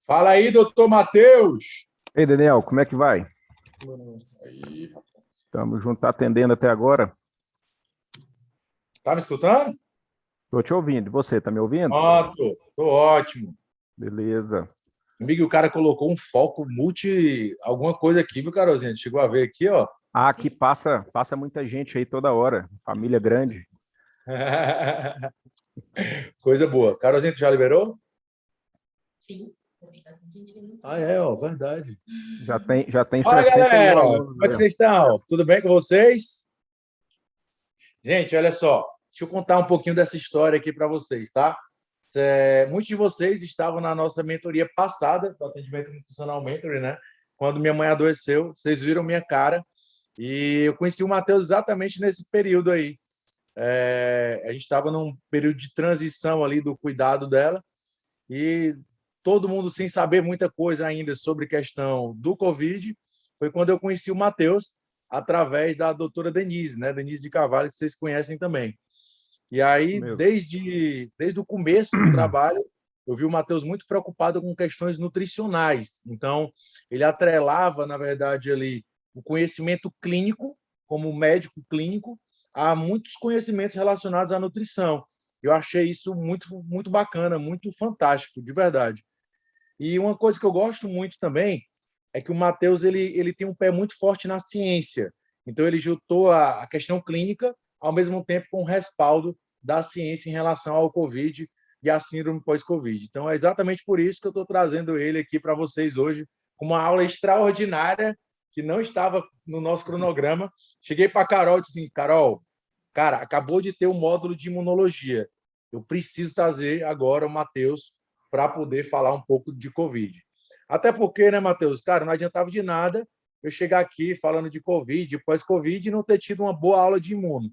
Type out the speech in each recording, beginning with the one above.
Fala aí, doutor Matheus. Ei, Daniel, como é que vai? Aí, Estamos juntos, tá atendendo até agora? tá me escutando? Estou te ouvindo. E você, tá me ouvindo? Tô ótimo. Beleza. Amigo, o cara colocou um foco multi alguma coisa aqui, viu, Carolzinha? Chegou a ver aqui, ó. Ah, aqui passa muita gente aí toda hora. Família grande. Coisa boa. Carolzinha, tu já liberou? Sim, também bastante gente vendo Ah, assim. é, ó, verdade. Já tem Fala, 61 galera. alunos Como é aí, que ó. vocês estão? Tudo bem com vocês? Gente, olha só. Deixa eu contar um pouquinho dessa história aqui para vocês, tá? Muitos de vocês estavam na nossa mentoria passada, do atendimento nutricional mentoring, né? Quando minha mãe adoeceu, vocês viram minha cara. E eu conheci o Matheus exatamente nesse período aí. A gente estava num período de transição ali do cuidado dela e todo mundo sem saber muita coisa ainda sobre questão do Covid. Foi quando eu conheci o Matheus através da doutora Denise, né? Denise de Carvalho, que vocês conhecem também. E aí, Mesmo. desde o começo do trabalho, eu vi o Matheus muito preocupado com questões nutricionais. Então, ele atrelava, na verdade, ali o conhecimento clínico, como médico clínico, a muitos conhecimentos relacionados à nutrição. Eu achei isso muito, muito bacana, muito fantástico, de verdade. E uma coisa que eu gosto muito também é que o Matheus ele tem um pé muito forte na ciência. Então, ele juntou a questão clínica, ao mesmo tempo com o respaldo da ciência em relação ao Covid e à síndrome pós-Covid. Então, é exatamente por isso que eu estou trazendo ele aqui para vocês hoje, com uma aula extraordinária que não estava no nosso cronograma. Cheguei para a Carol e disse assim, Carol, cara, acabou de ter um módulo de imunologia. Eu preciso trazer agora o Matheus para poder falar um pouco de Covid. Até porque, né, Matheus, cara, não adiantava de nada eu chegar aqui falando de Covid, pós-Covid, e não ter tido uma boa aula de imuno.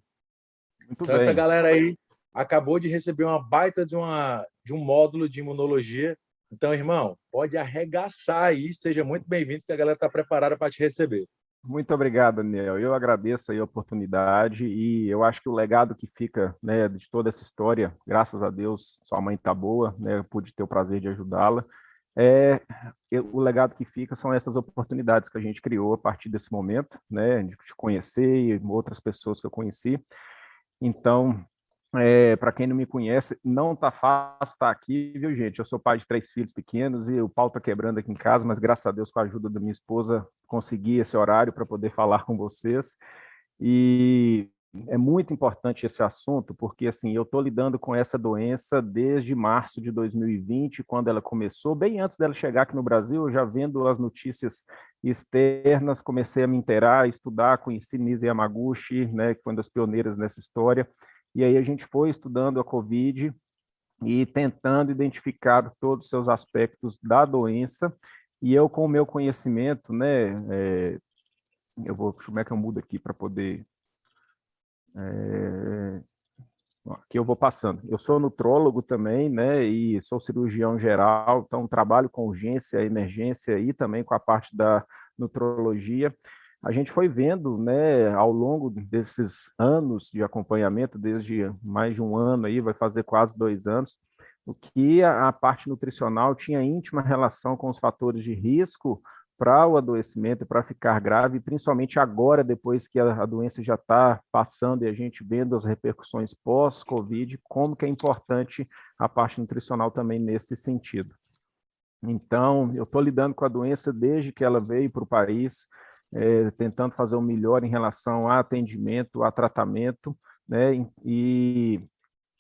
Muito Então, essa bem. galera aí acabou de receber uma baita de um módulo de imunologia. Então, irmão, pode arregaçar aí, seja muito bem-vindo, que a galera está preparada para te receber. Muito obrigado, Daniel. Eu agradeço aí a oportunidade e eu acho que o legado que fica, né, de toda essa história, graças a Deus, sua mãe está boa, né, eu pude ter o prazer de ajudá-la. O legado que fica são essas oportunidades que a gente criou a partir desse momento, né, de te conhecer e outras pessoas que eu conheci. Então, para quem não me conhece, não tá fácil estar aqui, viu, gente? Eu sou pai de 3 filhos pequenos e o pau tá quebrando aqui em casa, mas graças a Deus, com a ajuda da minha esposa, consegui esse horário para poder falar com vocês. E é muito importante esse assunto, porque assim, eu estou lidando com essa doença desde março de 2020, quando ela começou, bem antes dela chegar aqui no Brasil, eu já vendo as notícias externas, comecei a me inteirar, a estudar, conheci Nise Yamaguchi, né, que foi uma das pioneiras nessa história, e aí a gente foi estudando a Covid e tentando identificar todos os seus aspectos da doença, e eu com o meu conhecimento, né, como é que eu mudo aqui para poder aqui eu vou passando. Eu sou nutrólogo também, né, e sou cirurgião geral, então trabalho com urgência, emergência e também com a parte da nutrologia. A gente foi vendo, né, ao longo desses anos de acompanhamento, desde mais de um ano aí, vai fazer quase 2 anos, o que a parte nutricional tinha íntima relação com os fatores de risco para o adoecimento, para ficar grave, principalmente agora, depois que a doença já está passando e a gente vendo as repercussões pós-Covid, como que é importante a parte nutricional também nesse sentido. Então, eu estou lidando com a doença desde que ela veio para o país, tentando fazer o melhor em relação a atendimento, a tratamento, né, e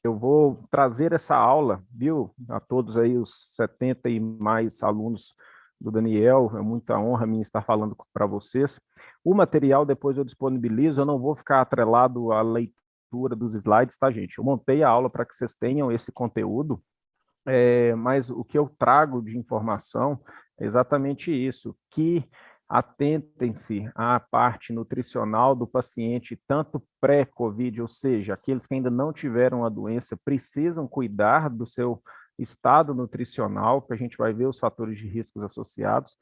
eu vou trazer essa aula, viu, a todos aí, os 70 e mais alunos do Daniel, é muita honra minha estar falando para vocês. O material depois eu disponibilizo, eu não vou ficar atrelado à leitura dos slides, tá, gente? Eu montei a aula para que vocês tenham esse conteúdo, mas o que eu trago de informação é exatamente isso, que atentem-se à parte nutricional do paciente, tanto pré-Covid, ou seja, aqueles que ainda não tiveram a doença, precisam cuidar do seu estado nutricional, que a gente vai ver os fatores de riscos associados,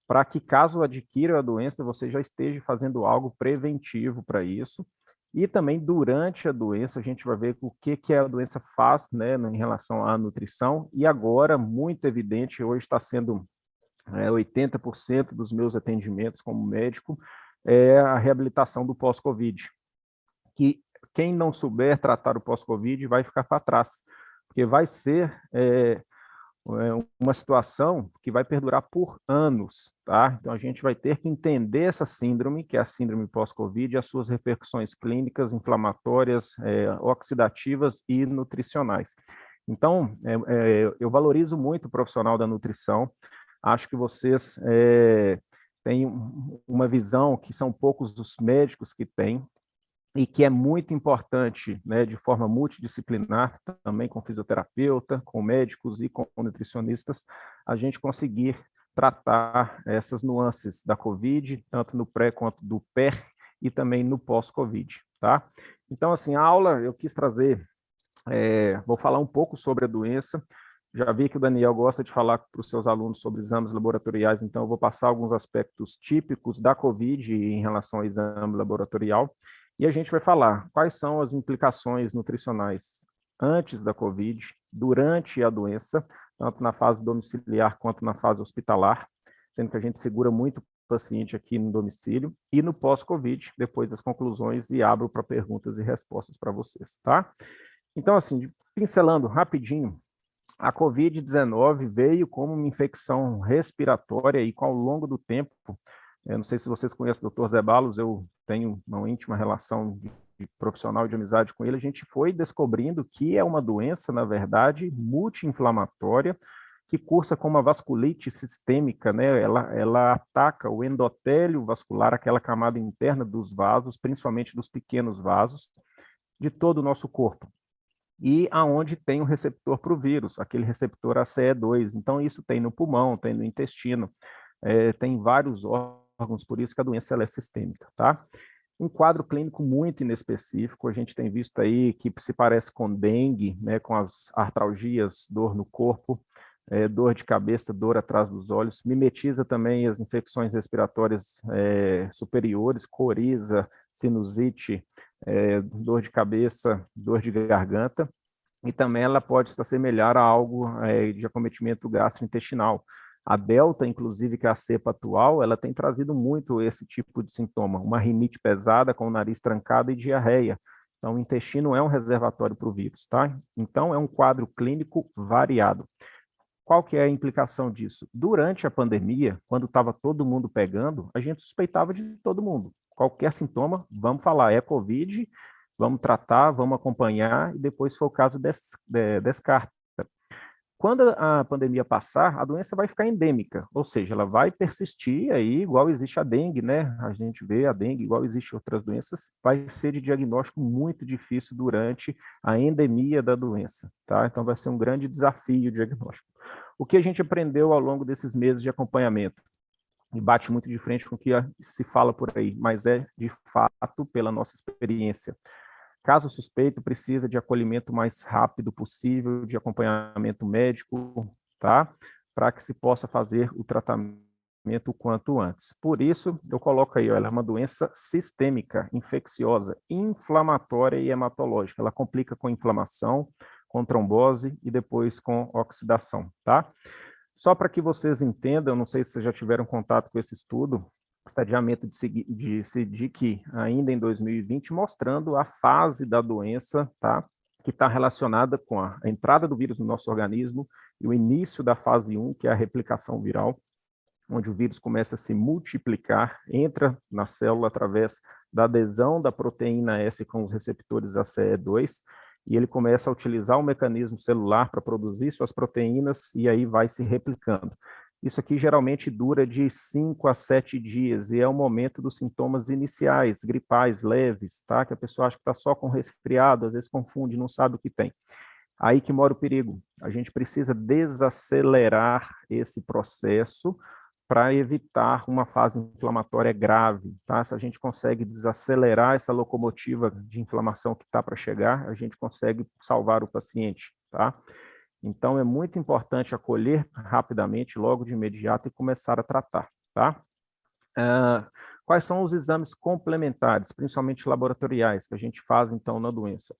para que caso adquira a doença, você já esteja fazendo algo preventivo para isso. E também durante a doença, a gente vai ver o que a doença faz, né, em relação à nutrição. E agora, muito evidente, hoje está sendo 80% dos meus atendimentos como médico, é a reabilitação do pós-Covid. Que quem não souber tratar o pós-Covid vai ficar para trás, porque vai ser uma situação que vai perdurar por anos, tá? Então a gente vai ter que entender essa síndrome, que é a síndrome pós-Covid, e as suas repercussões clínicas, inflamatórias, oxidativas e nutricionais. Então, eu valorizo muito o profissional da nutrição, acho que vocês têm uma visão que são poucos dos médicos que têm, e que é muito importante, né, de forma multidisciplinar, também com fisioterapeuta, com médicos e com nutricionistas, a gente conseguir tratar essas nuances da COVID, tanto no pré quanto do pé e também no pós-COVID, tá? Então, assim, a aula eu quis trazer, vou falar um pouco sobre a doença. Já vi que o Daniel gosta de falar para os seus alunos sobre exames laboratoriais, então eu vou passar alguns aspectos típicos da COVID em relação ao exame laboratorial. E a gente vai falar quais são as implicações nutricionais antes da COVID, durante a doença, tanto na fase domiciliar quanto na fase hospitalar, sendo que a gente segura muito o paciente aqui no domicílio, e no pós-COVID, depois das conclusões, e abro para perguntas e respostas para vocês, tá? Então, assim, pincelando rapidinho, a COVID-19 veio como uma infecção respiratória e, ao longo do tempo, eu não sei se vocês conhecem o Dr. Zé Balos, eu tenho uma íntima relação de profissional de amizade com ele, a gente foi descobrindo que é uma doença, na verdade, multi-inflamatória, que cursa com uma vasculite sistêmica, né? Ela ataca o endotélio vascular, aquela camada interna dos vasos, principalmente dos pequenos vasos, de todo o nosso corpo. E aonde tem um receptor para o vírus, aquele receptor ACE2. Então, isso tem no pulmão, tem no intestino, tem vários órgãos, por isso que a doença ela é sistêmica, tá? Um quadro clínico muito inespecífico, a gente tem visto aí que se parece com dengue, né, com as artralgias, dor no corpo, dor de cabeça, dor atrás dos olhos, mimetiza também as infecções respiratórias superiores, coriza, sinusite, dor de cabeça, dor de garganta, e também ela pode se assemelhar a algo de acometimento gastrointestinal. A Delta, inclusive, que é a cepa atual, ela tem trazido muito esse tipo de sintoma, uma rinite pesada com o nariz trancado e diarreia. Então, o intestino é um reservatório para o vírus, tá? Então, é um quadro clínico variado. Qual que é a implicação disso? Durante a pandemia, quando estava todo mundo pegando, a gente suspeitava de todo mundo. Qualquer sintoma, vamos falar, é Covid, vamos tratar, vamos acompanhar, e depois, se for o caso, descarta. Quando a pandemia passar, a doença vai ficar endêmica, ou seja, ela vai persistir aí, igual existe a dengue, né? A gente vê a dengue, igual existe outras doenças, vai ser de diagnóstico muito difícil durante a endemia da doença, tá? Então vai ser um grande desafio o diagnóstico. O que a gente aprendeu ao longo desses meses de acompanhamento? E bate muito de frente com o que se fala por aí, mas é de fato pela nossa experiência. Caso suspeito, precisa de acolhimento mais rápido possível, de acompanhamento médico, tá? Para que se possa fazer o tratamento o quanto antes. Por isso, eu coloco aí, ó, ela é uma doença sistêmica, infecciosa, inflamatória e hematológica. Ela complica com inflamação, com trombose e depois com oxidação, tá? Só para que vocês entendam, não sei se vocês já tiveram contato com esse estudo, estadiamento de SIDIC ainda em 2020, mostrando a fase da doença, tá? Que está relacionada com a entrada do vírus no nosso organismo e o início da fase 1, que é a replicação viral, onde o vírus começa a se multiplicar, entra na célula através da adesão da proteína S com os receptores ACE2, e ele começa a utilizar o mecanismo celular para produzir suas proteínas, e aí vai se replicando. Isso aqui geralmente dura de 5 a 7 dias, e é o momento dos sintomas iniciais, gripais, leves, tá? Que a pessoa acha que está só com resfriado, às vezes confunde, não sabe o que tem. Aí que mora o perigo. A gente precisa desacelerar esse processo para evitar uma fase inflamatória grave, tá? Se a gente consegue desacelerar essa locomotiva de inflamação que está para chegar, a gente consegue salvar o paciente, tá? Então, é muito importante acolher rapidamente, logo de imediato, e começar a tratar, tá? Quais são os exames complementares, principalmente laboratoriais, que a gente faz, então, na doença?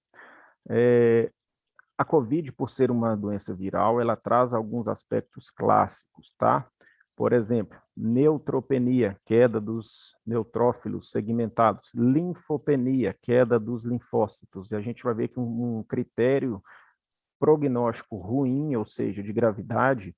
A COVID, por ser uma doença viral, ela traz alguns aspectos clássicos, tá? Por exemplo, neutropenia, queda dos neutrófilos segmentados, linfopenia, queda dos linfócitos, e a gente vai ver que um critério prognóstico ruim, ou seja, de gravidade,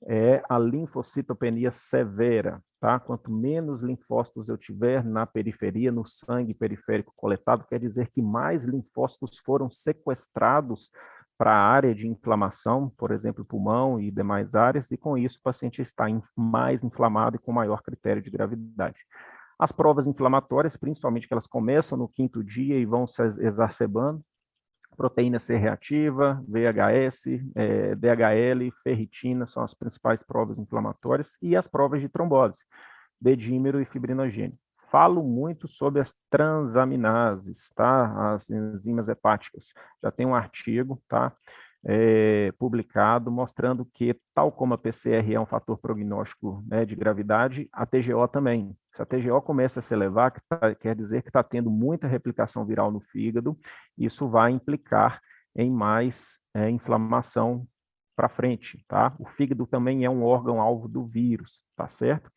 é a linfocitopenia severa, tá? Quanto menos linfócitos eu tiver na periferia, no sangue periférico coletado, quer dizer que mais linfócitos foram sequestrados para a área de inflamação, por exemplo, pulmão e demais áreas, e com isso o paciente está mais inflamado e com maior critério de gravidade. As provas inflamatórias, principalmente que elas começam no 5º dia e vão se exacerbando, proteína C reativa, VHS, DHL, ferritina, são as principais provas inflamatórias, e as provas de trombose, dedímero e fibrinogênio. Falo muito sobre as transaminases, tá? As enzimas hepáticas. Já tem um artigo, tá? Publicado, mostrando que, tal como a PCR é um fator prognóstico, né, de gravidade, a TGO também. Se a TGO começa a se elevar, quer dizer que está tendo muita replicação viral no fígado, isso vai implicar em mais inflamação para frente, tá? O fígado também é um órgão-alvo do vírus, tá certo?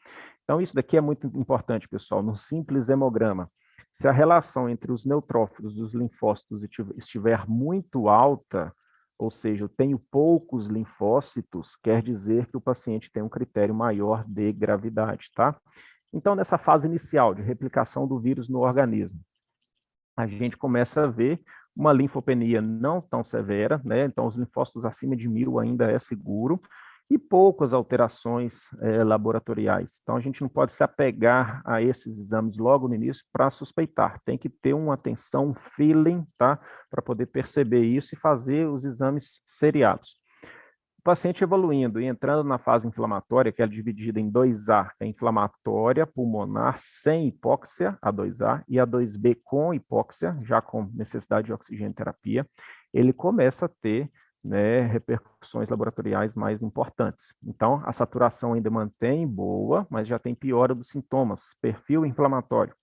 Então, isso daqui é muito importante, pessoal, no simples hemograma. Se a relação entre os neutrófilos e os linfócitos estiver muito alta, ou seja, eu tenho poucos linfócitos, quer dizer que o paciente tem um critério maior de gravidade, tá? Então, nessa fase inicial de replicação do vírus no organismo, a gente começa a ver uma linfopenia não tão severa, né? Então, os linfócitos acima de 1000 ainda é seguro, e poucas alterações laboratoriais. Então, a gente não pode se apegar a esses exames logo no início para suspeitar. Tem que ter uma atenção, um feeling, tá? Para poder perceber isso e fazer os exames seriados. O paciente evoluindo e entrando na fase inflamatória, que é dividida em 2A, que é inflamatória pulmonar sem hipóxia, A2A, e A2B com hipóxia, já com necessidade de oxigênio terapia, ele começa a ter, né, repercussões laboratoriais mais importantes. Então, a saturação ainda mantém boa, mas já tem piora dos sintomas, perfil inflamatório.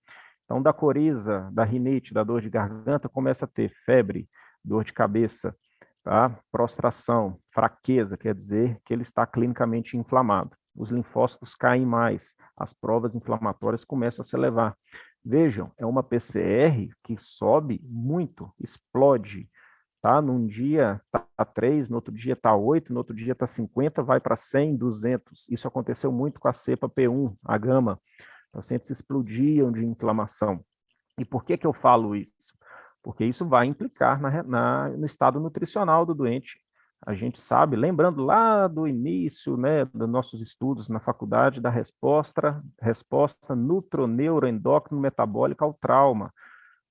Então, da coriza, da rinite, da dor de garganta, começa a ter febre, dor de cabeça, tá? Prostração, fraqueza, quer dizer que ele está clinicamente inflamado. Os linfócitos caem mais, as provas inflamatórias começam a se elevar. Vejam, é uma PCR que sobe muito, explode, tá? Num dia está 3, no outro dia está 8, no outro dia está 50, vai para 100, 200. Isso aconteceu muito com a cepa P1, a gama. Pacientes explodiam de inflamação. E por que eu falo isso? Porque isso vai implicar no estado nutricional do doente. A gente sabe, lembrando lá do início, né, dos nossos estudos na faculdade, da resposta nutroneuroendócrino-metabólica ao trauma.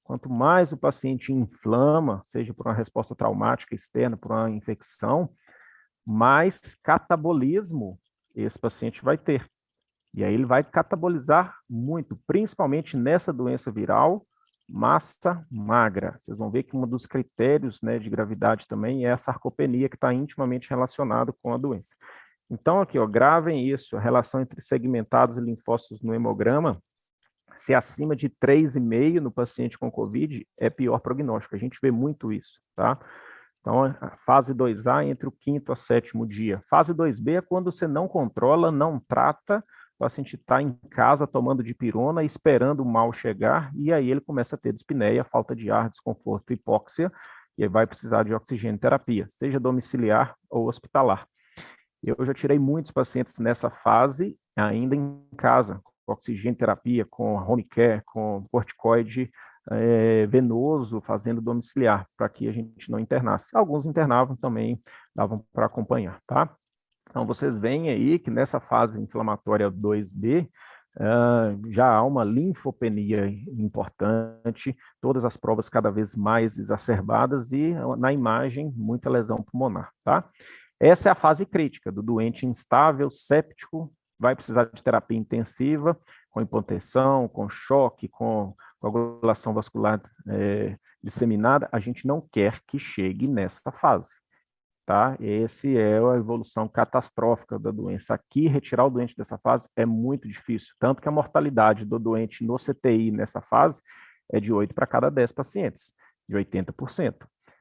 Quanto mais o paciente inflama, seja por uma resposta traumática externa, por uma infecção, mais catabolismo esse paciente vai ter. E aí ele vai catabolizar muito, principalmente nessa doença viral, massa magra. Vocês vão ver que um dos critérios, né, de gravidade também é a sarcopenia, que está intimamente relacionado com a doença. Então, aqui, ó, gravem isso, a relação entre segmentados e linfócitos no hemograma, se acima de 3,5 no paciente com COVID, é pior prognóstico. A gente vê muito isso, tá? Então, a fase 2A entre o 5º a 7º dia. Fase 2B é quando você não controla, não trata, o paciente está em casa tomando dipirona, esperando o mal chegar, e aí ele começa a ter dispneia, falta de ar, desconforto, hipóxia, e aí vai precisar de oxigênio terapia, seja domiciliar ou hospitalar. Eu já tirei muitos pacientes nessa fase, ainda em casa, com oxigênio terapia, com home care, com corticoide venoso, fazendo domiciliar, para que a gente não internasse. Alguns internavam também, davam para acompanhar, tá? Então, vocês veem aí que nessa fase inflamatória 2B, já há uma linfopenia importante, todas as provas cada vez mais exacerbadas e, na imagem, muita lesão pulmonar, tá? Essa é a fase crítica do doente instável, séptico, vai precisar de terapia intensiva, com hipotensão, com choque, com coagulação vascular disseminada. A gente não quer que chegue nessa fase. tá? Esse é a evolução catastrófica da doença. Aqui, retirar o doente dessa fase é muito difícil, tanto que a mortalidade do doente no CTI nessa fase é de 8 para cada 10 pacientes, de 80%.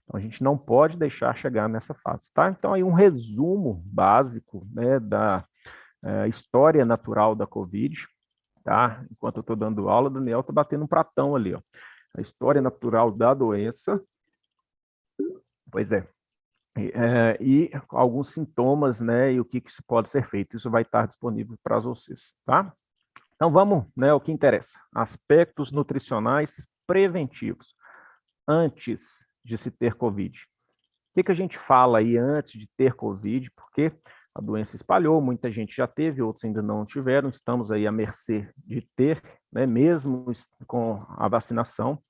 Então, a gente não pode deixar chegar nessa fase, tá? Então, aí um resumo básico, né, da história natural da COVID, tá? Enquanto eu estou dando aula, o Daniel está batendo um pratão ali, ó. A história natural da doença. Pois é. E alguns sintomas, né, e o que se pode ser feito. Isso vai estar disponível para vocês, tá? Então, vamos, né, ao que interessa. Aspectos nutricionais preventivos, antes de se ter COVID. O que a gente fala aí antes de ter COVID? Porque a doença espalhou, muita gente já teve, outros ainda não tiveram, estamos aí à mercê de ter, né, mesmo com a vacinação.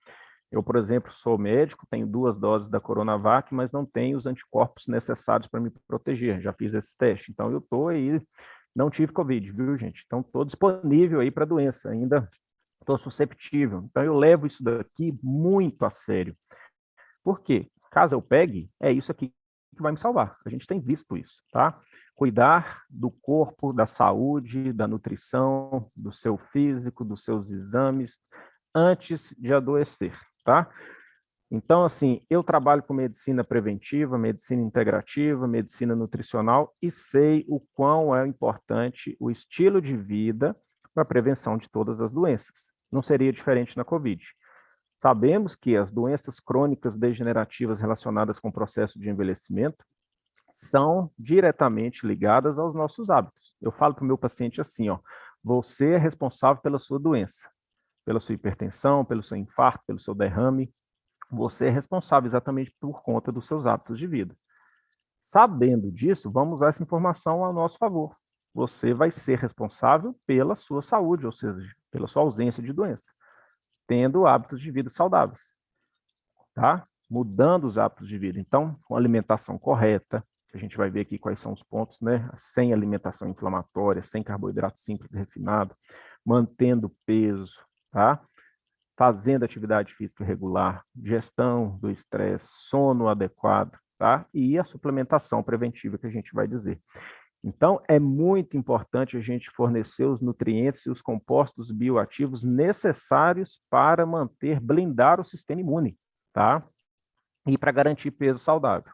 Eu, por exemplo, sou médico, tenho 2 doses da Coronavac, mas não tenho os anticorpos necessários para me proteger. Já fiz esse teste, então eu estou aí, não tive Covid, viu, gente? Então, estou disponível aí para a doença, ainda estou susceptível. Então, eu levo isso daqui muito a sério. Por quê? Caso eu pegue, é isso aqui que vai me salvar. A gente tem visto isso, tá? Cuidar do corpo, da saúde, da nutrição, do seu físico, dos seus exames, antes de adoecer, tá? Então, assim, eu trabalho com medicina preventiva, medicina integrativa, medicina nutricional e sei o quão é importante o estilo de vida para a prevenção de todas as doenças. Não seria diferente na COVID. Sabemos que as doenças crônicas degenerativas relacionadas com o processo de envelhecimento são diretamente ligadas aos nossos hábitos. Eu falo para o meu paciente assim, ó, você é responsável pela sua doença, pela sua hipertensão, pelo seu infarto, pelo seu derrame, você é responsável exatamente por conta dos seus hábitos de vida. Sabendo disso, vamos usar essa informação a nosso favor. Você vai ser responsável pela sua saúde, ou seja, pela sua ausência de doença, tendo hábitos de vida saudáveis, tá? Mudando os hábitos de vida. Então, com alimentação correta, a gente vai ver aqui quais são os pontos, né? Sem alimentação inflamatória, sem carboidrato simples e refinado, mantendo peso, tá? Fazendo atividade física regular, gestão do estresse, sono adequado, tá? E a suplementação preventiva que a gente vai dizer. Então, é muito importante a gente fornecer os nutrientes e os compostos bioativos necessários para blindar o sistema imune, tá? E para garantir peso saudável.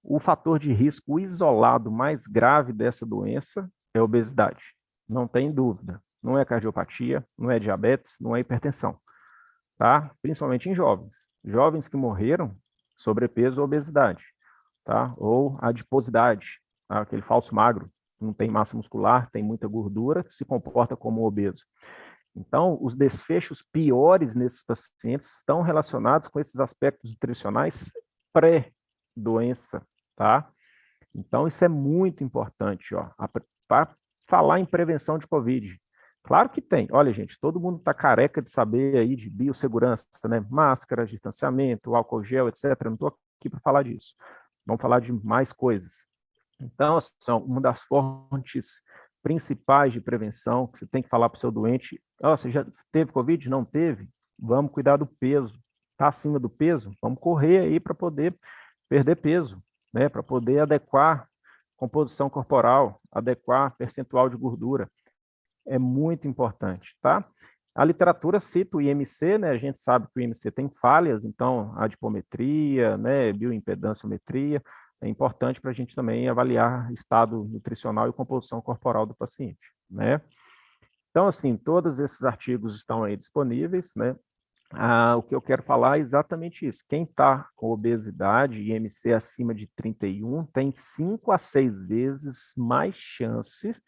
O fator de risco isolado mais grave dessa doença é a obesidade. Não tem dúvida. Não é cardiopatia, não é diabetes, não é hipertensão, tá? Principalmente em jovens. Jovens que morreram, sobrepeso ou obesidade, tá? Ou adiposidade, tá? Aquele falso magro, não tem massa muscular, tem muita gordura, se comporta como obeso. Então, os desfechos piores nesses pacientes estão relacionados com esses aspectos nutricionais pré-doença, tá? Então, isso é muito importante, ó, para falar em prevenção de COVID. Claro que tem. Olha, gente, todo mundo está careca de saber aí de biossegurança, né? Máscaras, distanciamento, álcool gel, etc. Eu não estou aqui para falar disso. Vamos falar de mais coisas. Então, são uma das fontes principais de prevenção que você tem que falar para o seu doente. Oh, você já teve COVID? Não teve? Vamos cuidar do peso. Está acima do peso? Vamos correr aí para poder perder peso, né? Para poder adequar composição corporal, adequar percentual de gordura. É muito importante, tá? A literatura cita o IMC, né? A gente sabe que o IMC tem falhas, então adipometria, né? Bioimpedanciometria, é importante para a gente também avaliar estado nutricional e composição corporal do paciente, né? Então, assim, todos esses artigos estão aí disponíveis, né? O que eu quero falar é exatamente isso. Quem está com obesidade e IMC acima de 31 tem 5 a 6 vezes mais chances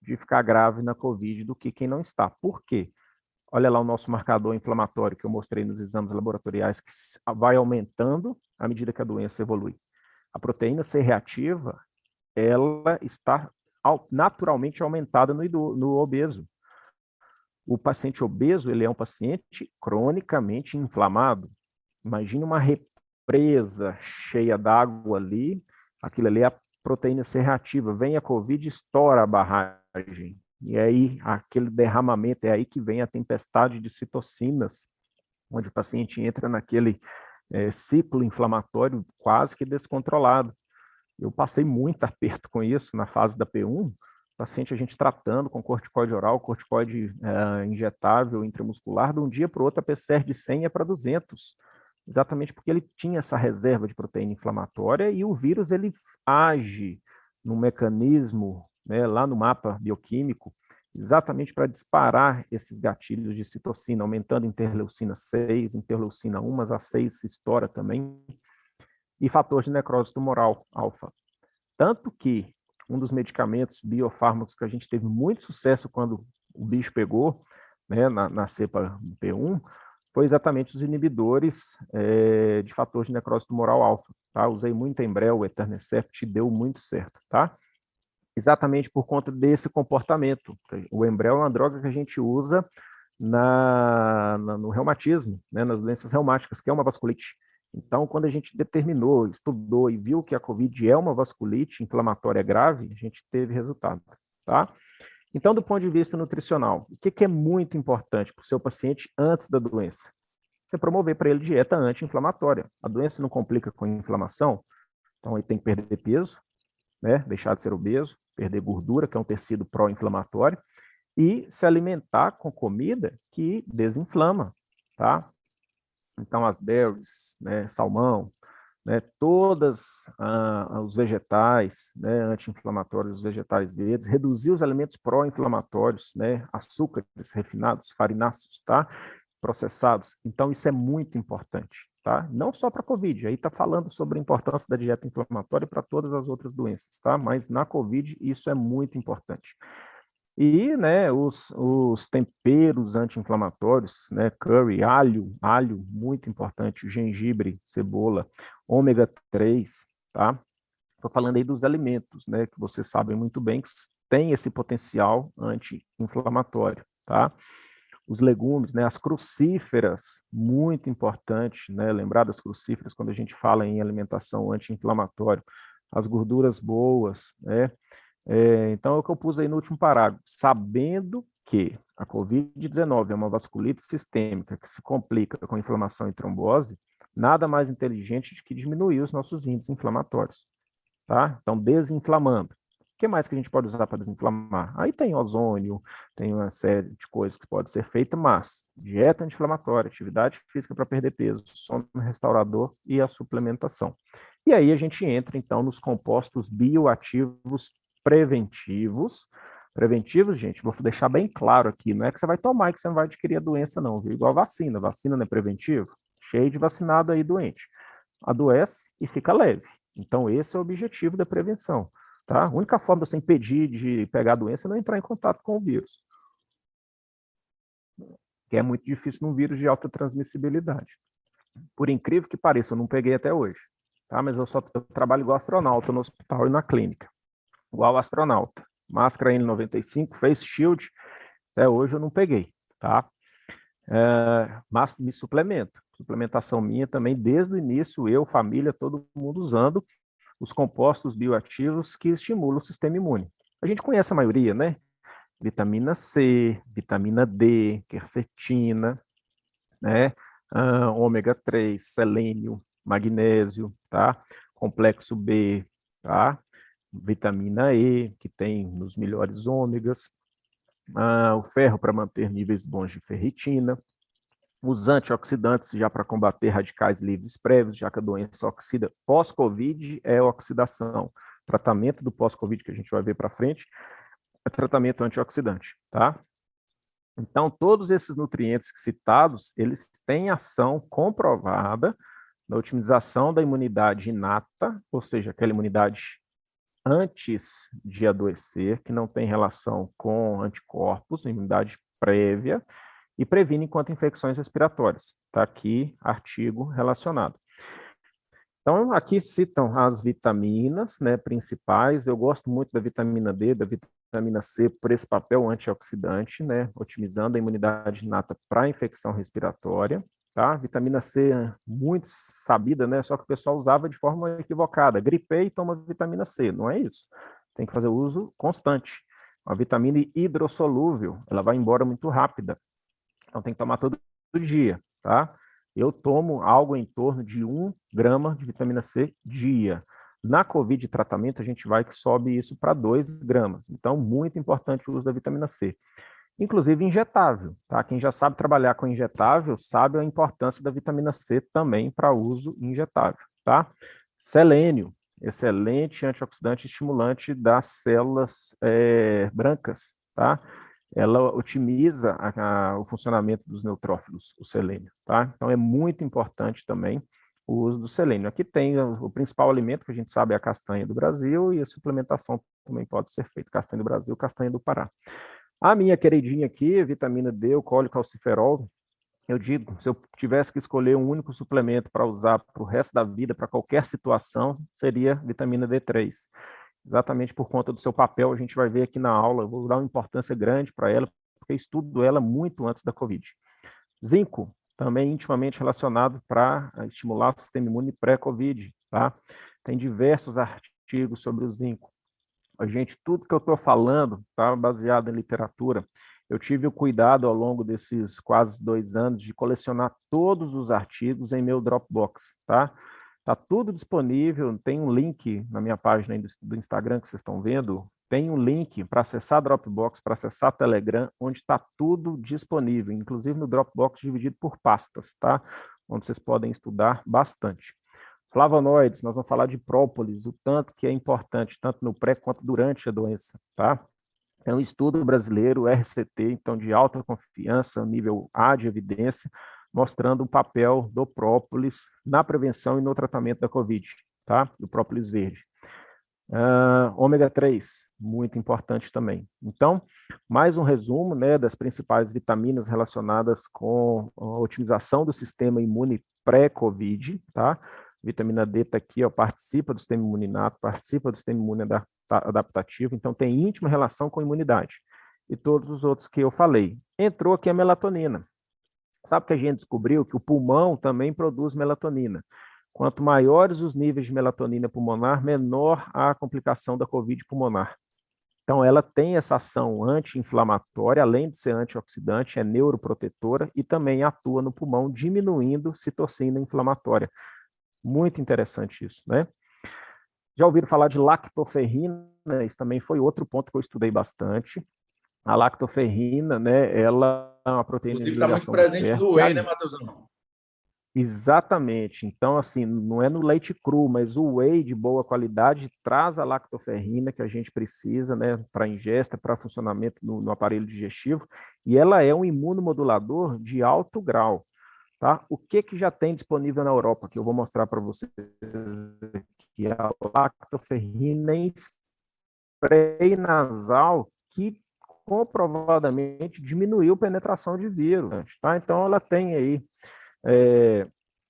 de ficar grave na COVID do que quem não está. Por quê? Olha lá o nosso marcador inflamatório que eu mostrei nos exames laboratoriais, que vai aumentando à medida que a doença evolui. A proteína C reativa, ela está naturalmente aumentada no obeso. O paciente obeso, ele é um paciente cronicamente inflamado. Imagina uma represa cheia d'água ali, aquilo ali é a proteína C reativa. Vem a COVID, estoura a barragem. E aí, aquele derramamento, é aí que vem a tempestade de citocinas, onde o paciente entra naquele ciclo inflamatório quase que descontrolado. Eu passei muito aperto com isso na fase da P1, paciente a gente tratando com corticoide oral, corticoide injetável, intramuscular, de um dia para o outro a PCR de 100 ia para 200, exatamente porque ele tinha essa reserva de proteína inflamatória e o vírus ele age num mecanismo, né, lá no mapa bioquímico, exatamente para disparar esses gatilhos de citocina, aumentando interleucina 6, interleucina 1, mas a 6 se estoura também, e fator de necrose tumoral, alfa. Tanto que um dos medicamentos biofármacos que a gente teve muito sucesso quando o bicho pegou, né, na cepa P1, foi exatamente os inibidores de fator de necrose tumoral alfa. Tá? Usei muito Embrel, o Etanercept, deu muito certo. Tá? Exatamente por conta desse comportamento. O Embrel é uma droga que a gente usa no reumatismo, né, nas doenças reumáticas, que é uma vasculite. Então, quando a gente determinou, estudou e viu que a COVID é uma vasculite inflamatória grave, a gente teve resultado. Tá? Então, do ponto de vista nutricional, o que é muito importante para o seu paciente antes da doença? Você promover para ele dieta anti-inflamatória. A doença não complica com inflamação, então ele tem que perder peso, né? Deixar de ser obeso, perder gordura, que é um tecido pró-inflamatório, e se alimentar com comida que desinflama, tá? Então, as berries, né, salmão, né, todos os vegetais, né, anti-inflamatórios, os vegetais verdes, reduzir os alimentos pró-inflamatórios, né, açúcares refinados, farináceos, tá? Processados. Então, isso é muito importante, tá? Não só para a COVID, aí está falando sobre a importância da dieta inflamatória para todas as outras doenças, tá? Mas na COVID, isso é muito importante. E, né, os temperos anti-inflamatórios, né, curry, alho, muito importante, gengibre, cebola, ômega 3, tá? Estou falando aí dos alimentos, né, que vocês sabem muito bem que tem esse potencial anti-inflamatório, tá? Os legumes, né, as crucíferas, muito importante, né, lembrar das crucíferas quando a gente fala em alimentação anti-inflamatória, as gorduras boas, né? Então, é o que eu pus aí no último parágrafo. Sabendo que a COVID-19 é uma vasculite sistêmica que se complica com inflamação e trombose, nada mais inteligente do que diminuir os nossos índices inflamatórios. Tá? Então, desinflamando. O que mais que a gente pode usar para desinflamar? Aí tem ozônio, tem uma série de coisas que pode ser feita, mas dieta anti-inflamatória, atividade física para perder peso, sono restaurador e a suplementação. E aí a gente entra, então, nos compostos bioativos preventivos. Preventivos, gente, vou deixar bem claro aqui, não é que você vai tomar e que você não vai adquirir a doença, não, viu? Igual vacina. Vacina não é preventivo? Cheio de vacinado aí doente. Adoece e fica leve. Então, esse é o objetivo da prevenção. Tá? A única forma de você impedir de pegar a doença é não entrar em contato com o vírus. Que é muito difícil num vírus de alta transmissibilidade. Por incrível que pareça, eu não peguei até hoje. Tá? Mas eu trabalho igual astronauta no hospital e na clínica. Igual astronauta. Máscara N95, face shield, até hoje eu não peguei, tá? Mas me suplemento. Suplementação minha também, desde o início, eu, família, todo mundo usando os compostos bioativos que estimulam o sistema imune. A gente conhece a maioria, né? Vitamina C, vitamina D, quercetina, né? Ômega 3, selênio, magnésio, tá? Complexo B, tá? Vitamina E, que tem nos melhores ômegas, o ferro para manter níveis bons de ferritina, os antioxidantes já para combater radicais livres prévios, já que a doença oxida pós-Covid é oxidação. Tratamento do pós-Covid, que a gente vai ver para frente, é tratamento antioxidante, tá? Então, todos esses nutrientes citados, eles têm ação comprovada na otimização da imunidade inata, ou seja, aquela imunidade antes de adoecer, que não tem relação com anticorpos, imunidade prévia, e previne contra infecções respiratórias. Está aqui artigo relacionado. Então, aqui citam as vitaminas, né, principais. Eu gosto muito da vitamina D, da vitamina C, por esse papel antioxidante, né, otimizando a imunidade inata para a infecção respiratória. Tá? Vitamina C é muito sabida, né? Só que o pessoal usava de forma equivocada. Gripei, toma vitamina C. Não é isso. Tem que fazer uso constante. Uma vitamina hidrossolúvel, ela vai embora muito rápida. Então tem que tomar todo dia, tá? Eu tomo algo em torno de 1 grama de vitamina C dia. Na COVID tratamento, a gente vai que sobe isso para 2 gramas. Então, muito importante o uso da vitamina C. Inclusive injetável, tá? Quem já sabe trabalhar com injetável sabe a importância da vitamina C também para uso injetável, tá? Selênio, excelente antioxidante e estimulante das células brancas, tá? Ela otimiza o funcionamento dos neutrófilos, o selênio, tá? Então é muito importante também o uso do selênio. Aqui tem o principal alimento que a gente sabe é a castanha do Brasil e a suplementação também pode ser feita, castanha do Brasil, castanha do Pará. A minha queridinha aqui, vitamina D, o colecalciferol, eu digo, se eu tivesse que escolher um único suplemento para usar para o resto da vida, para qualquer situação, seria vitamina D3. Exatamente por conta do seu papel, a gente vai ver aqui na aula, eu vou dar uma importância grande para ela, porque eu estudo ela muito antes da COVID. Zinco, também intimamente relacionado para estimular o sistema imune pré-COVID, tá? Tem diversos artigos sobre o zinco. Gente, tudo que eu estou falando está baseado em literatura. Eu tive o cuidado ao longo desses quase 2 anos de colecionar todos os artigos em meu Dropbox, tá? Está tudo disponível, tem um link na minha página do Instagram que vocês estão vendo, tem um link para acessar Dropbox, para acessar Telegram, onde está tudo disponível, inclusive no Dropbox dividido por pastas, tá? Onde vocês podem estudar bastante. Flavonoides, nós vamos falar de própolis, o tanto que é importante, tanto no pré quanto durante a doença, tá? É um estudo brasileiro, RCT, então de alta confiança, nível A de evidência, mostrando o papel do própolis na prevenção e no tratamento da COVID, tá? Do própolis verde. Ômega 3, muito importante também. Então, mais um resumo, né, das principais vitaminas relacionadas com a otimização do sistema imune pré-COVID, tá? Vitamina D está aqui, ó, participa do sistema imune inato, participa do sistema imune adaptativo, então tem íntima relação com a imunidade. E todos os outros que eu falei. Entrou aqui a melatonina. Sabe que a gente descobriu que o pulmão também produz melatonina. Quanto maiores os níveis de melatonina pulmonar, menor a complicação da COVID pulmonar. Então, ela tem essa ação anti-inflamatória, além de ser antioxidante, é neuroprotetora e também atua no pulmão, diminuindo citocina inflamatória. Muito interessante isso, né? Já ouviram falar de lactoferrina? Isso também foi outro ponto que eu estudei bastante. A lactoferrina, né, ela é uma proteína de Inclusive, está muito ligação do presente certo. no whey, né, Matheusão? Exatamente. Então, assim, não é no leite cru, mas o whey de boa qualidade traz a lactoferrina que a gente precisa, né, para ingesta, para funcionamento no aparelho digestivo, e ela é um imunomodulador de alto grau. Tá? O que já tem disponível na Europa, que eu vou mostrar para vocês aqui, a lactoferrina em spray nasal, que comprovadamente diminuiu a penetração de vírus. Tá? Então, ela tem aí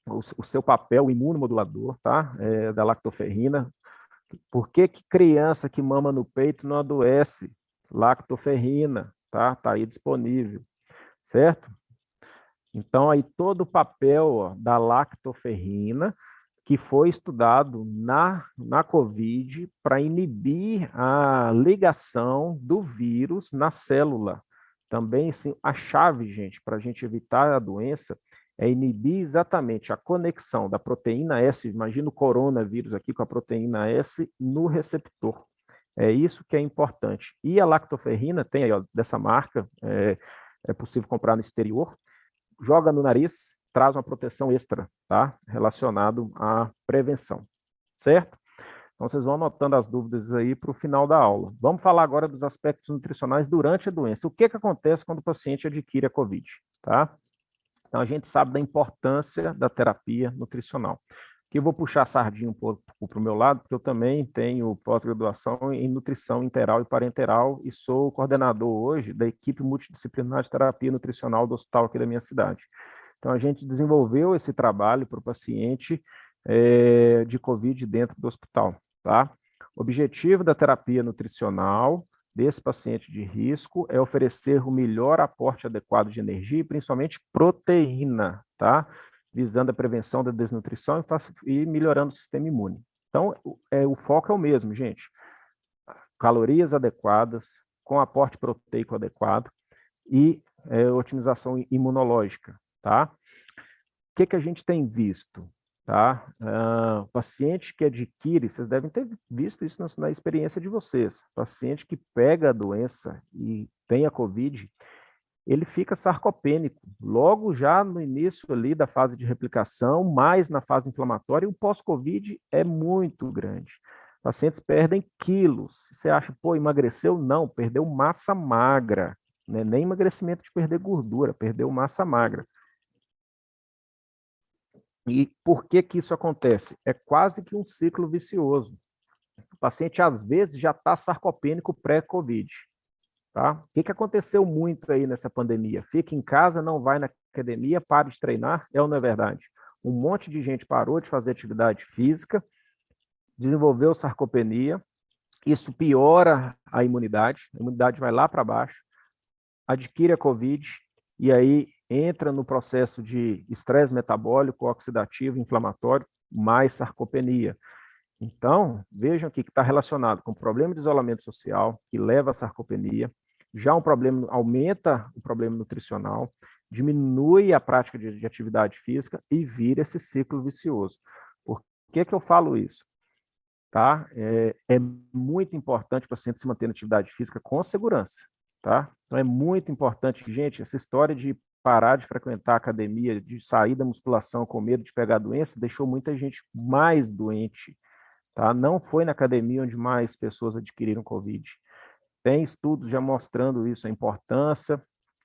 o seu papel imunomodulador, tá? Da lactoferrina. Por que criança que mama no peito não adoece? Lactoferrina, tá? Tá aí disponível, certo? Então, aí todo o papel, ó, da lactoferrina, que foi estudado na COVID para inibir a ligação do vírus na célula. Também, assim, a chave, gente, para a gente evitar a doença é inibir exatamente a conexão da proteína S, imagina o coronavírus aqui com a proteína S no receptor. É isso que é importante. E a lactoferrina tem aí, ó, dessa marca, é possível comprar no exterior, joga no nariz, traz uma proteção extra, tá? Relacionado à prevenção, certo? Então, vocês vão anotando as dúvidas aí para o final da aula. Vamos falar agora dos aspectos nutricionais durante a doença. O que acontece quando o paciente adquire a COVID, tá? Então, a gente sabe da importância da terapia nutricional. Aqui eu vou puxar a sardinha um pouco para o meu lado, porque eu também tenho pós-graduação em nutrição interal e parenteral e sou coordenador hoje da equipe multidisciplinar de terapia nutricional do hospital aqui da minha cidade. Então, a gente desenvolveu esse trabalho para o paciente de COVID dentro do hospital, tá? O objetivo da terapia nutricional desse paciente de risco é oferecer o melhor aporte adequado de energia e principalmente proteína, tá? Visando a prevenção da desnutrição e melhorando o sistema imune. Então, o foco é o mesmo, gente. Calorias adequadas, com aporte proteico adequado e otimização imunológica, tá? O que a gente tem visto? tá? O paciente que adquire, vocês devem ter visto isso na experiência de vocês, paciente que pega a doença e tem a COVID, ele fica sarcopênico, logo já no início ali da fase de replicação, mais na fase inflamatória, e o pós-COVID é muito grande. Pacientes perdem quilos. Você acha, pô, emagreceu? Não, perdeu massa magra, né? Nem emagrecimento de perder gordura, perdeu massa magra. E por que que isso acontece? É quase que um ciclo vicioso. O paciente, às vezes, já está sarcopênico pré-COVID. Tá? O que que aconteceu muito aí nessa pandemia? Fica em casa, não vai na academia, para de treinar, é ou não é verdade? Um monte de gente parou de fazer atividade física, desenvolveu sarcopenia, isso piora a imunidade vai lá para baixo, adquire a COVID, e aí entra no processo de estresse metabólico, oxidativo, inflamatório, mais sarcopenia. Então, vejam aqui que está relacionado com o problema de isolamento social, que leva à sarcopenia, já um problema, aumenta o problema nutricional, diminui a prática de atividade física e vira esse ciclo vicioso. Por que que eu falo isso? Tá? É muito importante o paciente se manter na atividade física com segurança. Tá? Então, é muito importante, gente, essa história de parar de frequentar a academia, de sair da musculação com medo de pegar a doença, deixou muita gente mais doente. Tá? Não foi na academia onde mais pessoas adquiriram Covid. Tem estudos já mostrando isso, a importância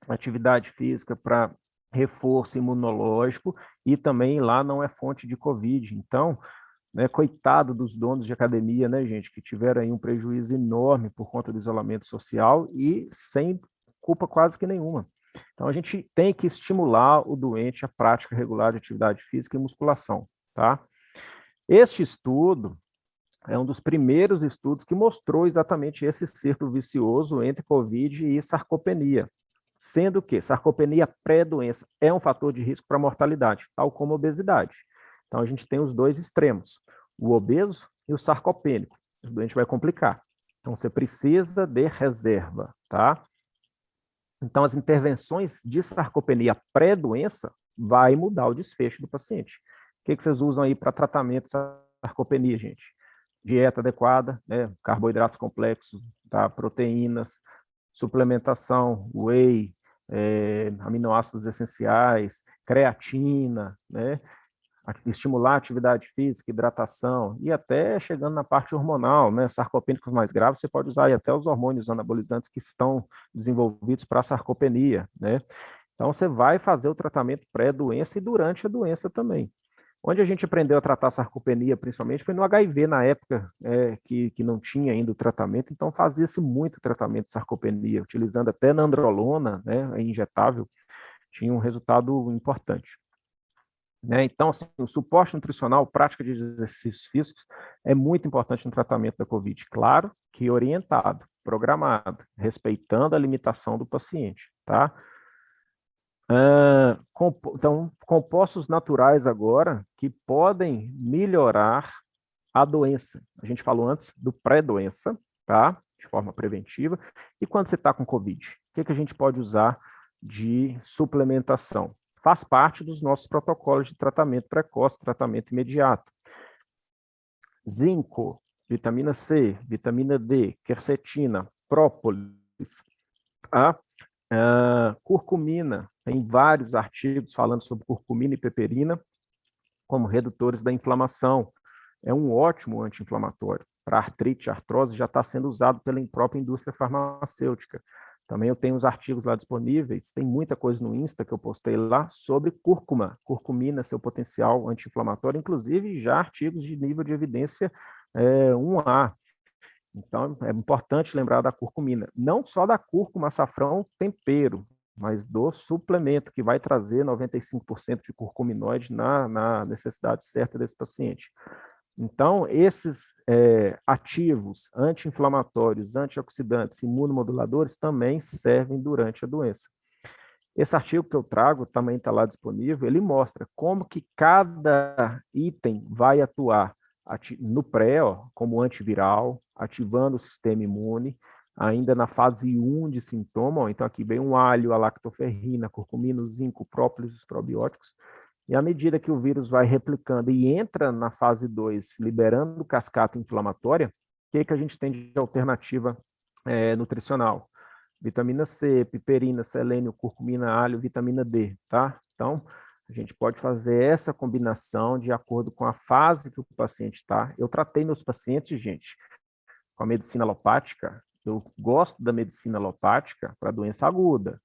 da atividade física para reforço imunológico, e também lá não é fonte de Covid. Então, né, coitado dos donos de academia, né, gente, que tiveram aí um prejuízo enorme por conta do isolamento social e sem culpa quase que nenhuma. Então, a gente tem que estimular o doente à prática regular de atividade física e musculação, tá? Este estudo é um dos primeiros estudos que mostrou exatamente esse círculo vicioso entre COVID e sarcopenia, sendo que sarcopenia pré-doença é um fator de risco para mortalidade, tal como a obesidade. Então, a gente tem os dois extremos, o obeso e o sarcopênico. O doente vai complicar. Então, você precisa de reserva, tá? Então, as intervenções de sarcopenia pré-doença vai mudar o desfecho do paciente. O que vocês usam aí para tratamento de sarcopenia, gente? Dieta adequada, né? Carboidratos complexos, tá? Proteínas, suplementação, whey, aminoácidos essenciais, creatina, né? Estimular a atividade física, hidratação, e até chegando na parte hormonal, né? Sarcopênicos mais graves, você pode usar aí até os hormônios anabolizantes que estão desenvolvidos para a sarcopenia, né? Então, você vai fazer o tratamento pré-doença e durante a doença também. Onde a gente aprendeu a tratar a sarcopenia, principalmente, foi no HIV, na época que não tinha ainda o tratamento, então fazia-se muito tratamento de sarcopenia, utilizando até nandrolona, né, injetável, tinha um resultado importante. Né? Então, assim, o suporte nutricional, prática de exercícios físicos, é muito importante no tratamento da COVID. Claro que orientado, programado, respeitando a limitação do paciente, tá? Então, compostos naturais agora que podem melhorar a doença. A gente falou antes do pré-doença, tá? De forma preventiva. E quando você está com COVID, o que a gente pode usar de suplementação? Faz parte dos nossos protocolos de tratamento precoce, tratamento imediato. Zinco, vitamina C, vitamina D, quercetina, própolis, tá? Curcumina, tem vários artigos falando sobre curcumina e peperina como redutores da inflamação. É um ótimo anti-inflamatório. Para artrite, artrose, já está sendo usado pela própria indústria farmacêutica. Também eu tenho os artigos lá disponíveis, tem muita coisa no Insta que eu postei lá sobre cúrcuma, curcumina, seu potencial anti-inflamatório, inclusive já artigos de nível de evidência 1A. Então, é importante lembrar da curcumina. Não só da cúrcuma, açafrão, tempero, mas do suplemento, que vai trazer 95% de curcuminoide na necessidade certa desse paciente. Então, esses ativos anti-inflamatórios, antioxidantes, imunomoduladores também servem durante a doença. Esse artigo que eu trago também está lá disponível, ele mostra como que cada item vai atuar no pré, como antiviral, ativando o sistema imune, ainda na fase 1 de sintoma, então aqui vem um alho, a lactoferrina, curcumina, o zinco, o própolis, os probióticos, E à medida que o vírus vai replicando e entra na fase 2, liberando cascata inflamatória, o que a gente tem de alternativa nutricional? Vitamina C, piperina, selênio, curcumina, alho, vitamina D, tá? Então, a gente pode fazer essa combinação de acordo com a fase que o paciente está. Eu tratei meus pacientes, gente, com a medicina alopática. Eu gosto da medicina alopática para doença aguda,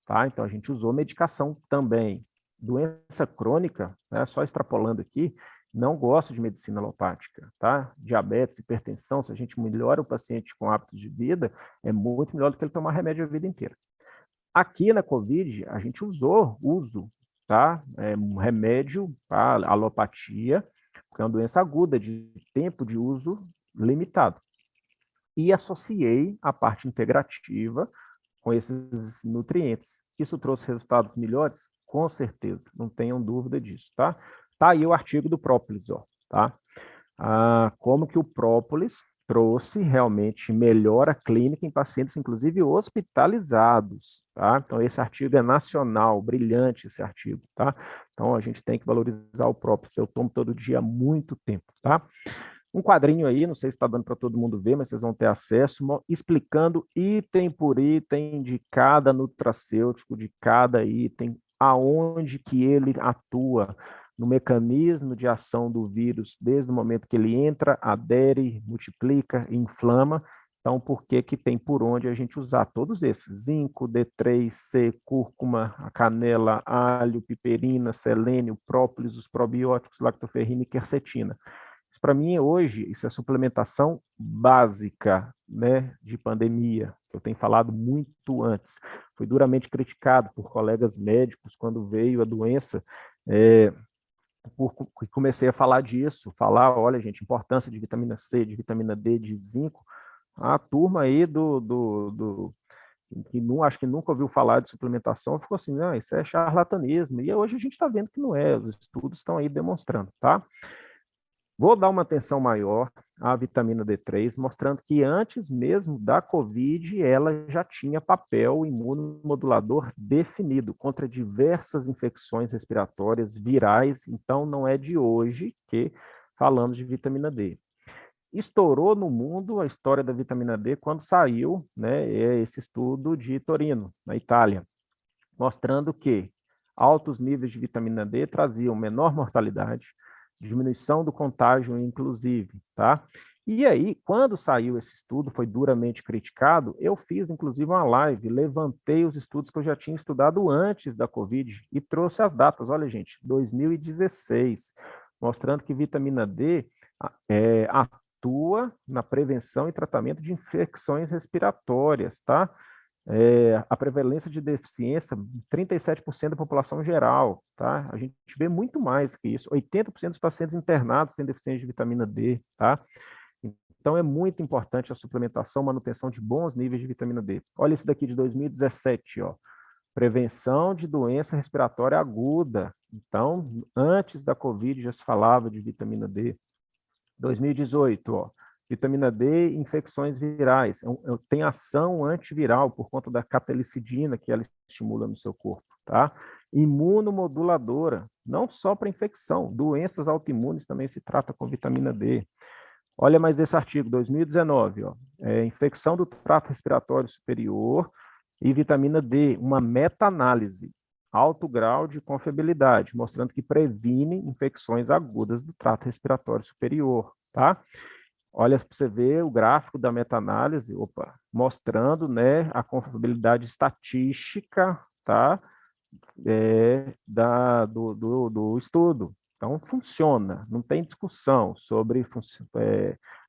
tá? Então, a gente usou medicação também. Doença crônica, né, só extrapolando aqui, não gosto de medicina alopática, tá? Diabetes, hipertensão, se a gente melhora o paciente com hábitos de vida, é muito melhor do que ele tomar remédio a vida inteira. Aqui na COVID, a gente uso, tá? Um remédio para alopatia, porque é uma doença aguda de tempo de uso limitado. E associei a parte integrativa com esses nutrientes. Isso trouxe resultados melhores? Com certeza, não tenham dúvida disso, tá? Tá aí o artigo do própolis, ó, tá? Como que o própolis trouxe realmente melhora clínica em pacientes, inclusive hospitalizados, tá? Então, esse artigo é nacional, brilhante esse artigo, tá? Então, a gente tem que valorizar o própolis. Eu tomo todo dia há muito tempo, tá? Um quadrinho aí, não sei se está dando para todo mundo ver, mas vocês vão ter acesso, explicando item por item de cada nutracêutico, de cada item, aonde que ele atua, no mecanismo de ação do vírus, desde o momento que ele entra, adere, multiplica, inflama. Então, por que que tem por onde a gente usar todos esses? Zinco, D3, C, cúrcuma, a canela, alho, piperina, selênio, própolis, os probióticos, lactoferrina e quercetina. Isso, para mim, hoje, isso é suplementação básica, né, de pandemia, que eu tenho falado muito antes. Fui duramente criticado por colegas médicos quando veio a doença, comecei a falar disso, olha, gente, importância de vitamina C, de vitamina D, de zinco. A turma aí que não, acho que nunca ouviu falar de suplementação, ficou assim, não, isso é charlatanismo. E hoje a gente está vendo que não é, os estudos estão aí demonstrando, tá? Vou dar uma atenção maior à vitamina D3, mostrando que antes mesmo da COVID, ela já tinha papel imunomodulador definido contra diversas infecções respiratórias virais, então não é de hoje que falamos de vitamina D. Estourou no mundo a história da vitamina D quando saiu, né, esse estudo de Torino, na Itália, mostrando que altos níveis de vitamina D traziam menor mortalidade, diminuição do contágio, inclusive, tá? E aí, quando saiu esse estudo, foi duramente criticado, eu fiz, inclusive, uma live, levantei os estudos que eu já tinha estudado antes da COVID e trouxe as datas, olha, gente, 2016, mostrando que vitamina D atua na prevenção e tratamento de infecções respiratórias, tá? A prevalência de deficiência, 37% da população geral, tá? A gente vê muito mais que isso. 80% dos pacientes internados têm deficiência de vitamina D, tá? Então, é muito importante a suplementação, manutenção de bons níveis de vitamina D. Olha esse daqui de 2017, ó. Prevenção de doença respiratória aguda. Então, antes da COVID já se falava de vitamina D. 2018, ó. Vitamina D, infecções virais. Tem ação antiviral por conta da catelicidina que ela estimula no seu corpo, tá? Imunomoduladora, não só para infecção, doenças autoimunes também se trata com vitamina D. Olha mais esse artigo, 2019, ó. Infecção do trato respiratório superior e vitamina D, uma meta-análise, alto grau de confiabilidade, mostrando que previne infecções agudas do trato respiratório superior, tá? Olha para você ver o gráfico da meta-análise, mostrando, né, a confiabilidade estatística, tá, do estudo. Então, funciona, não tem discussão sobre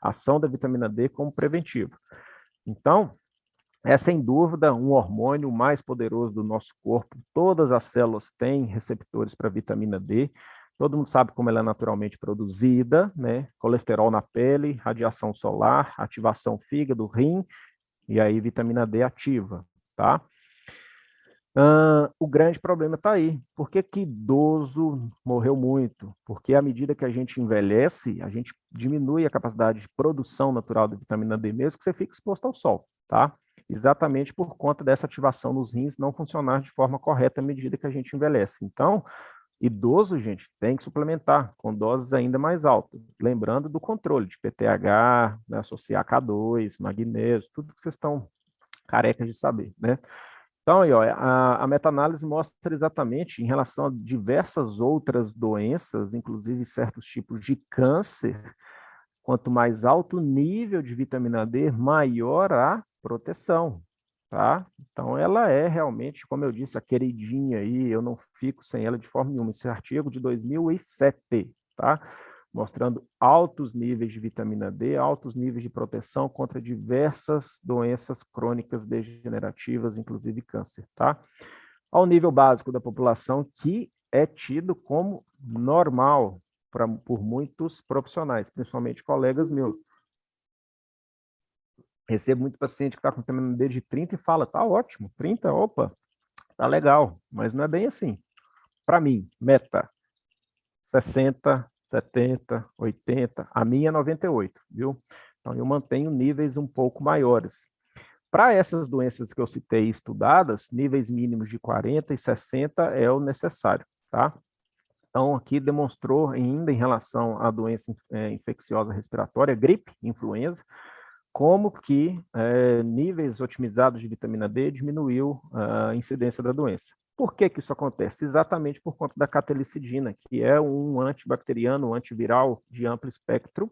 ação da vitamina D como preventivo. Então, é sem dúvida um hormônio mais poderoso do nosso corpo. Todas as células têm receptores para vitamina D. Todo mundo sabe como ela é naturalmente produzida, né? Colesterol na pele, radiação solar, ativação fígado, rim, e aí vitamina D ativa, tá? O grande problema está aí. Por que que idoso morreu muito? Porque à medida que a gente envelhece, a gente diminui a capacidade de produção natural da vitamina D, mesmo que você fique exposto ao sol, tá? Exatamente por conta dessa ativação nos rins não funcionar de forma correta à medida que a gente envelhece. Então, Idoso, gente, tem que suplementar com doses ainda mais altas, lembrando do controle de PTH, né, associar K2, magnésio, tudo que vocês estão carecas de saber, né? Então, aí, ó, a meta-análise mostra exatamente em relação a diversas outras doenças, inclusive certos tipos de câncer, quanto mais alto o nível de vitamina D, maior a proteção, tá? Então, ela é realmente, como eu disse, a queridinha aí, eu não fico sem ela de forma nenhuma. Esse artigo de 2007, tá? Mostrando altos níveis de vitamina D, altos níveis de proteção contra diversas doenças crônicas degenerativas, inclusive câncer, tá? Ao nível básico da população, que é tido como normal por muitos profissionais, principalmente colegas meus. Recebo muito paciente que está com vitamina D de 30 e fala, tá ótimo, 30, opa, tá legal, mas não é bem assim. Para mim, meta, 60, 70, 80, a minha é 98, viu? Então, eu mantenho níveis um pouco maiores. Para essas doenças que eu citei estudadas, níveis mínimos de 40 e 60 é o necessário, tá? Então, aqui demonstrou ainda em relação à doença infecciosa respiratória, gripe, influenza, como que níveis otimizados de vitamina D diminuiu a incidência da doença. Por que que isso acontece? Exatamente por conta da catelicidina, que é um antibacteriano, um antiviral de amplo espectro,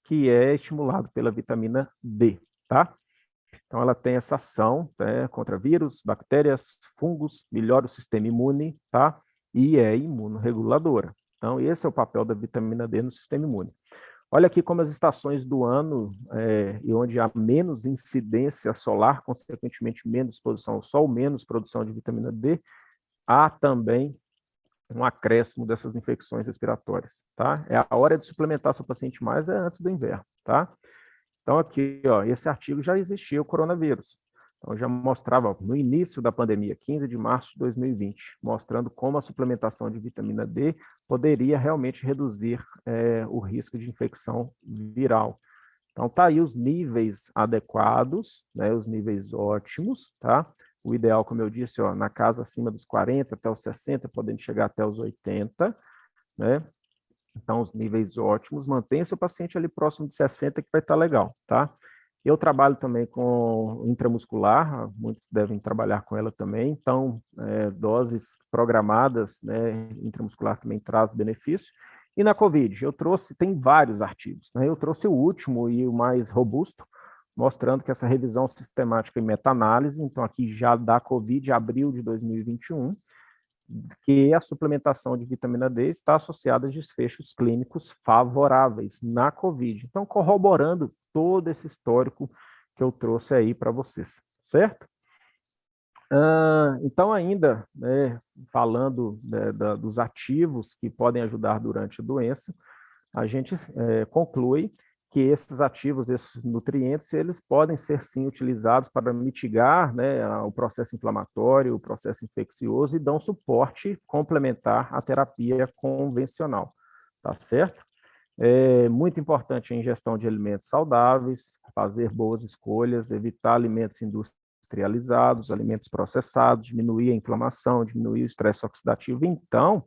que é estimulado pela vitamina D, tá? Então, ela tem essa ação, né, contra vírus, bactérias, fungos, melhora o sistema imune, tá? E é imunorreguladora. Então, esse é o papel da vitamina D no sistema imune. Olha aqui como as estações do ano, e onde há menos incidência solar, consequentemente menos exposição ao sol, menos produção de vitamina D, há também um acréscimo dessas infecções respiratórias, tá? É a hora de suplementar seu paciente mais é antes do inverno, tá? Então, aqui, ó, esse artigo já existia, o coronavírus. Então, já mostrava ó, no início da pandemia, 15 de março de 2020, mostrando como a suplementação de vitamina D poderia realmente reduzir o risco de infecção viral. Então, tá aí os níveis adequados, né, os níveis ótimos, tá? O ideal, como eu disse, ó, na casa acima dos 40 até os 60, podendo chegar até os 80, né? Então, os níveis ótimos, mantenha seu paciente ali próximo de 60, que vai estar legal, tá? Eu trabalho também com intramuscular, muitos devem trabalhar com ela também, então, doses programadas, né, intramuscular também traz benefício. E na COVID, eu trouxe, tem vários artigos, né? Eu trouxe o último e o mais robusto, mostrando que essa revisão sistemática e meta-análise, então aqui já da COVID, abril de 2021, que a suplementação de vitamina D está associada a desfechos clínicos favoráveis na COVID. Então, corroborando todo esse histórico que eu trouxe aí para vocês, certo? Então, ainda, né, falando dos ativos que podem ajudar durante a doença, a gente conclui que esses ativos, esses nutrientes, eles podem ser sim utilizados para mitigar, né, o processo inflamatório, o processo infeccioso e dão suporte complementar à terapia convencional, tá certo? É muito importante a ingestão de alimentos saudáveis, fazer boas escolhas, evitar alimentos industrializados, alimentos processados, diminuir a inflamação, diminuir o estresse oxidativo. Então,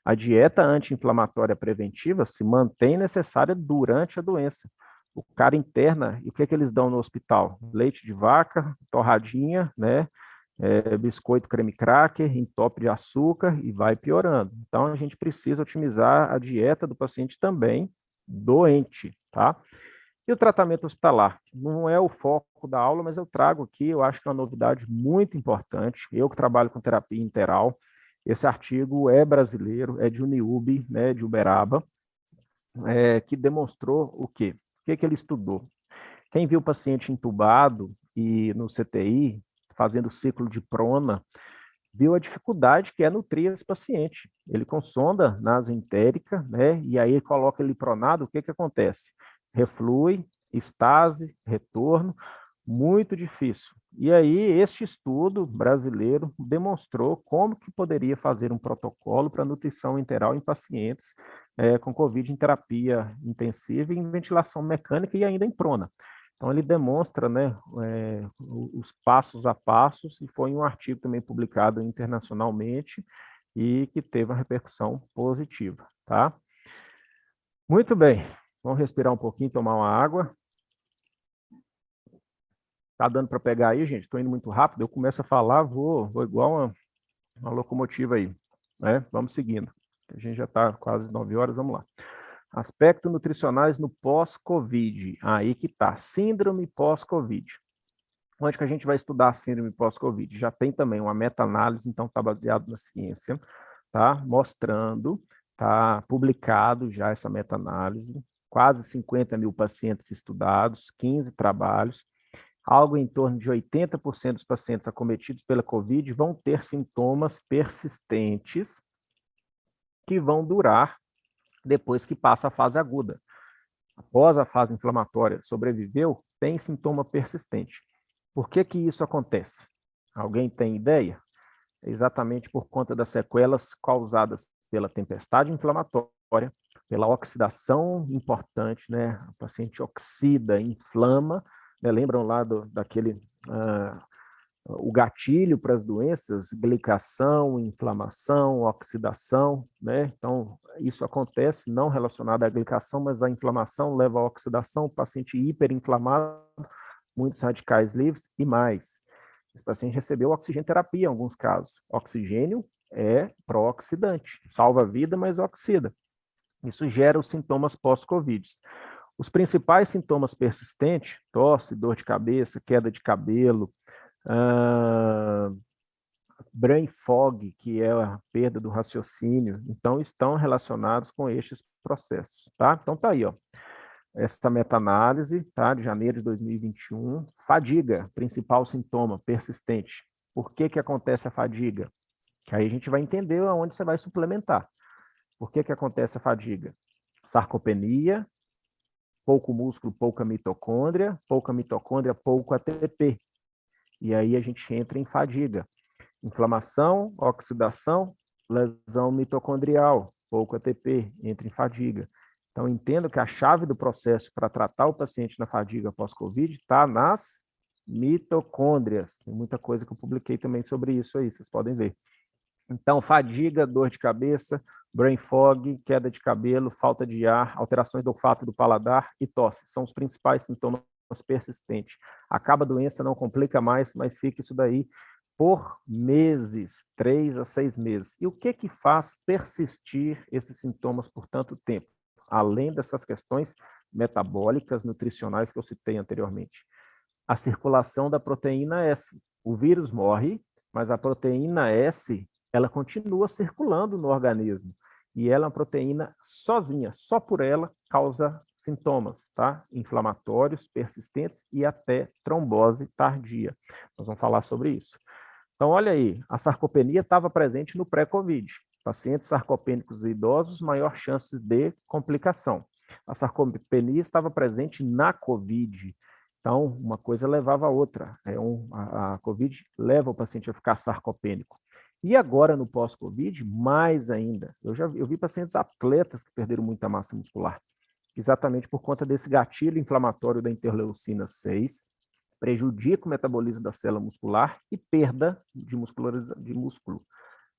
a dieta anti-inflamatória preventiva se mantém necessária durante a doença. O cara interna, e o que é que eles dão no hospital? Leite de vaca, torradinha, né? Biscoito creme cracker, entope de açúcar e vai piorando. Então, a gente precisa otimizar a dieta do paciente também doente, tá? E o tratamento hospitalar? Não é o foco da aula, mas eu trago aqui, eu acho que é uma novidade muito importante. Eu que trabalho com terapia interal, esse artigo é brasileiro, é de Uniub, né, de Uberaba, que demonstrou o quê? O que ele estudou? Quem viu o paciente entubado e no CTI, fazendo ciclo de prona, viu a dificuldade que é nutrir esse paciente. Ele com sonda nasoentérica, né, e aí coloca ele pronado, o que acontece? Reflui, estase, retorno, muito difícil. E aí, este estudo brasileiro demonstrou como que poderia fazer um protocolo para nutrição enteral em pacientes com COVID em terapia intensiva e em ventilação mecânica e ainda em prona. Então, ele demonstra, né, os passos a passos, e foi um artigo também publicado internacionalmente, e que teve uma repercussão positiva, tá? Muito bem, vamos respirar um pouquinho, tomar uma água. Tá dando para pegar aí, gente? Estou indo muito rápido, eu começo a falar, vou igual uma locomotiva aí, né? Vamos seguindo. A gente já está quase 9 horas, vamos lá. Aspectos nutricionais no pós-Covid. Aí que tá, síndrome pós-Covid. Onde que a gente vai estudar a síndrome pós-Covid? Já tem também uma meta-análise, então está baseado na ciência, tá? Mostrando, tá publicado já essa meta-análise, quase 50 mil pacientes estudados, 15 trabalhos, algo em torno de 80% dos pacientes acometidos pela Covid vão ter sintomas persistentes que vão durar depois que passa a fase aguda. Após a fase inflamatória, sobreviveu, tem sintoma persistente. Por que que isso acontece? Alguém tem ideia? É exatamente por conta das sequelas causadas pela tempestade inflamatória, pela oxidação importante, né? O paciente oxida, inflama, né? Lembram lá daquele o gatilho para as doenças, glicação, inflamação, oxidação, né? Então, isso acontece não relacionado à glicação, mas a inflamação leva à oxidação, o paciente hiperinflamado, muitos radicais livres e mais. Esse paciente recebeu oxigenoterapia em alguns casos. Oxigênio é pró-oxidante, salva a vida, mas oxida. Isso gera os sintomas pós-Covid. Os principais sintomas persistentes, tosse, dor de cabeça, queda de cabelo, brain fog, que é a perda do raciocínio, então estão relacionados com estes processos, tá? Então tá aí, ó. Essa meta-análise, tá, de janeiro de 2021, fadiga, principal sintoma persistente. Por que que acontece a fadiga? Que aí a gente vai entender aonde você vai suplementar. Por que que acontece a fadiga? Sarcopenia, pouco músculo, pouca mitocôndria, pouco ATP. E aí a gente entra em fadiga. Inflamação, oxidação, lesão mitocondrial, pouco ATP, entra em fadiga. Então, entendo que a chave do processo para tratar o paciente na fadiga pós-Covid está nas mitocôndrias. Tem muita coisa que eu publiquei também sobre isso aí, vocês podem ver. Então, fadiga, dor de cabeça, brain fog, queda de cabelo, falta de ar, alterações do olfato do paladar e tosse. São os principais sintomas persistentes. Acaba a doença, não complica mais, mas fica isso daí por meses, 3 a 6 meses. E o que que faz persistir esses sintomas por tanto tempo? Além dessas questões metabólicas, nutricionais que eu citei anteriormente. A circulação da proteína S. O vírus morre, mas a proteína S, ela continua circulando no organismo. E ela é uma proteína sozinha, só por ela, causa sintomas, tá? Inflamatórios, persistentes e até trombose tardia. Nós vamos falar sobre isso. Então, olha aí, a sarcopenia estava presente no pré-Covid. Pacientes sarcopênicos e idosos, maior chance de complicação. A sarcopenia estava presente na Covid. Então, uma coisa levava a outra. A Covid leva o paciente a ficar sarcopênico. E agora, no pós-Covid, mais ainda. Eu vi pacientes atletas que perderam muita massa muscular, exatamente por conta desse gatilho inflamatório da interleucina 6, prejudica o metabolismo da célula muscular e perda de músculo.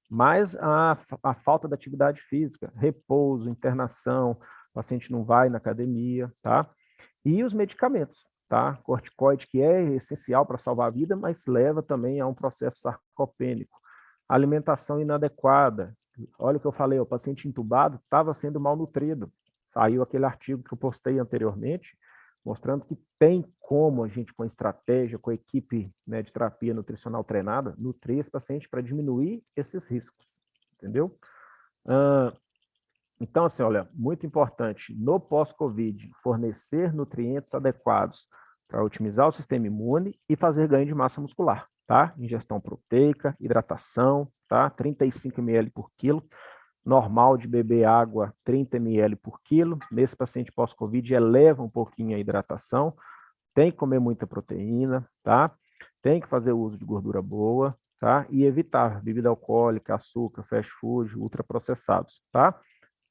Mas a falta de atividade física, repouso, internação, o paciente não vai na academia, tá? E os medicamentos, tá? Corticoide, que é essencial para salvar a vida, mas leva também a um processo sarcopênico. Alimentação inadequada. Olha o que eu falei, o paciente entubado estava sendo malnutrido. Saiu aquele artigo que eu postei anteriormente, mostrando que tem como a gente, com estratégia, com a equipe, né, de terapia nutricional treinada, nutrir esse paciente para diminuir esses riscos, entendeu? Então, assim, olha, muito importante, no pós-Covid, fornecer nutrientes adequados para otimizar o sistema imune e fazer ganho de massa muscular, tá? Ingestão proteica, hidratação, tá? 35 ml por quilo. Normal de beber água, 30 ml por quilo. Nesse paciente pós-Covid, eleva um pouquinho a hidratação. Tem que comer muita proteína, tá? Tem que fazer uso de gordura boa, tá? E evitar bebida alcoólica, açúcar, fast food, ultraprocessados, tá?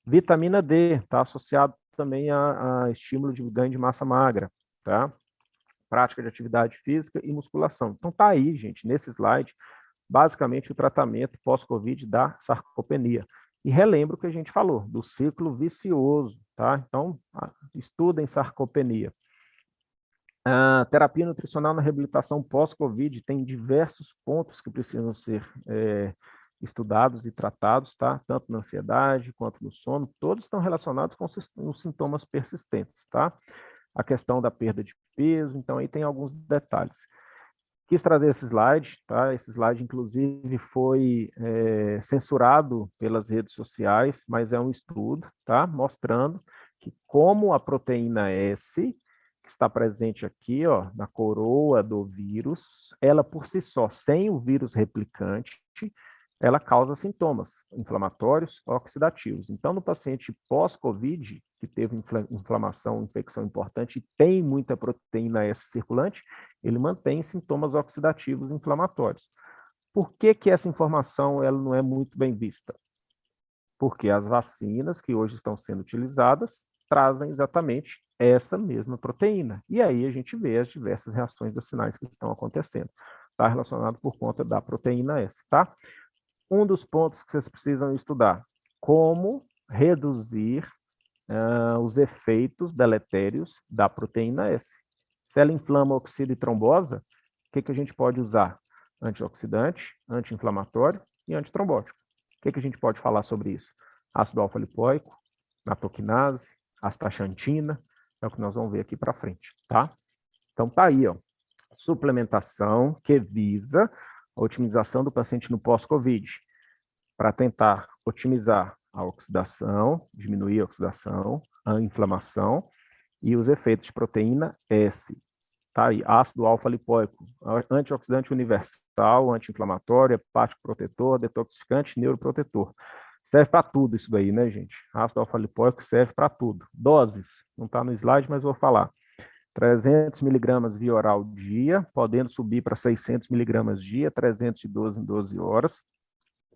Vitamina D está associado também a estímulo de ganho de massa magra, tá? Prática de atividade física e musculação. Então tá aí, gente, nesse slide, basicamente o tratamento pós-Covid da sarcopenia. E relembro o que a gente falou, do ciclo vicioso, tá? Então, estudem sarcopenia. A terapia nutricional na reabilitação pós-Covid tem diversos pontos que precisam ser estudados e tratados, tá? Tanto na ansiedade quanto no sono, todos estão relacionados com os sintomas persistentes, tá? A questão da perda de peso, então aí tem alguns detalhes. Quis trazer esse slide, tá? Esse slide, inclusive, foi censurado pelas redes sociais, mas é um estudo, tá? Mostrando que como a proteína S, que está presente aqui, ó, na coroa do vírus, ela por si só, sem o vírus replicante, ela causa sintomas inflamatórios oxidativos. Então, no paciente pós-Covid, que teve inflamação, infecção importante e tem muita proteína S circulante, ele mantém sintomas oxidativos inflamatórios. Por que que essa informação ela não é muito bem vista? Porque as vacinas que hoje estão sendo utilizadas trazem exatamente essa mesma proteína. E aí a gente vê as diversas reações vacinais que estão acontecendo. Está relacionado por conta da proteína S, tá? Um dos pontos que vocês precisam estudar, como reduzir os efeitos deletérios da proteína S. Se ela inflama, oxida e trombosa, o que a gente pode usar? Antioxidante, anti-inflamatório e antitrombótico. O que a gente pode falar sobre isso? Ácido alfa-lipoico, natoquinase, astaxantina, é o que nós vamos ver aqui para frente, tá? Então tá aí, ó, suplementação que visa a otimização do paciente no pós-Covid, para tentar otimizar a oxidação, diminuir a oxidação, a inflamação e os efeitos de proteína S. Tá aí, ácido alfa-lipoico, antioxidante universal, anti-inflamatório, hepático protetor, detoxificante, neuroprotetor. Serve para tudo isso daí, né, gente? Ácido alfa-lipoico serve para tudo. Doses, não está no slide, mas vou falar. 300 miligramas via oral dia, podendo subir para 600 miligramas dia, 312 em 12 horas.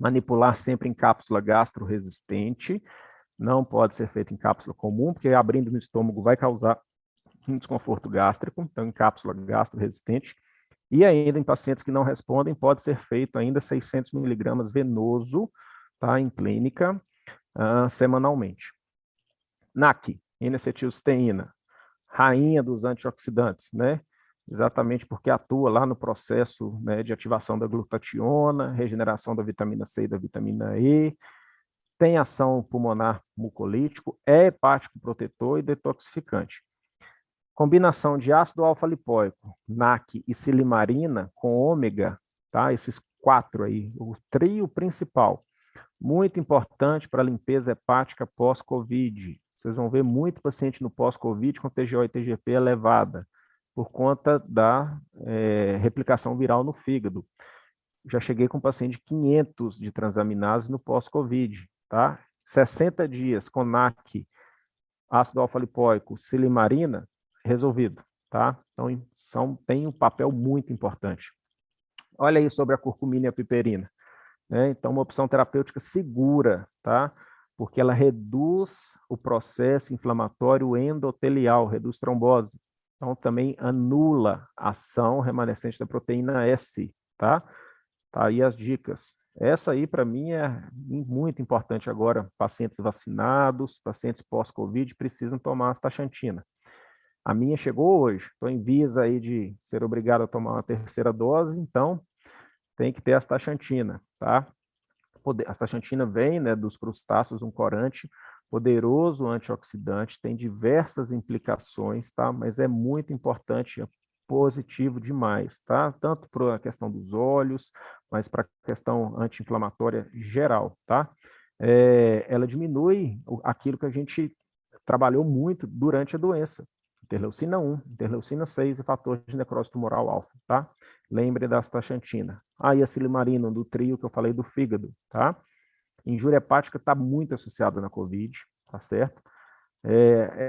Manipular sempre em cápsula gastro-resistente, não pode ser feito em cápsula comum, porque abrindo no estômago vai causar um desconforto gástrico, então em cápsula gastro-resistente. E ainda em pacientes que não respondem, pode ser feito ainda 600 miligramas venoso, tá, em clínica, semanalmente. NAC, N-acetilcisteína, rainha dos antioxidantes, né? Exatamente porque atua lá no processo, né, de ativação da glutationa, regeneração da vitamina C e da vitamina E, tem ação pulmonar mucolítico, é hepático protetor e detoxificante. Combinação de ácido alfa-lipoico, NAC e silimarina com ômega, tá? Esses 4 aí, o trio principal, muito importante para a limpeza hepática pós-Covid. Vocês vão ver muito paciente no pós-Covid com TGO e TGP elevada, por conta da replicação viral no fígado. Já cheguei com paciente de 500 de transaminase no pós-Covid, tá? 60 dias com NAC, ácido alfa-lipoico, silimarina, resolvido, tá? Então, tem um papel muito importante. Olha aí sobre a curcumina e a piperina. Né? Então, uma opção terapêutica segura, tá? Porque ela reduz o processo inflamatório endotelial, reduz trombose. Então, também anula a ação remanescente da proteína S, tá? Tá aí as dicas. Essa aí, para mim, é muito importante agora. Pacientes vacinados, pacientes pós-Covid precisam tomar astaxantina. A minha chegou hoje, estou em vias aí de ser obrigado a tomar uma terceira dose, então tem que ter astaxantina, tá? A astaxantina vem, né, dos crustáceos, um corante poderoso antioxidante, tem diversas implicações, tá? Mas é muito importante, é positivo demais, tá? Tanto para a questão dos olhos, mas para a questão anti-inflamatória geral, tá? Ela diminui aquilo que a gente trabalhou muito durante a doença. Interleucina 1, interleucina 6 e fator de necrose tumoral alfa, tá? Lembre da astaxantina. Aí a silimarina, do trio que eu falei do fígado, tá? Injúria hepática está muito associada na COVID, tá certo?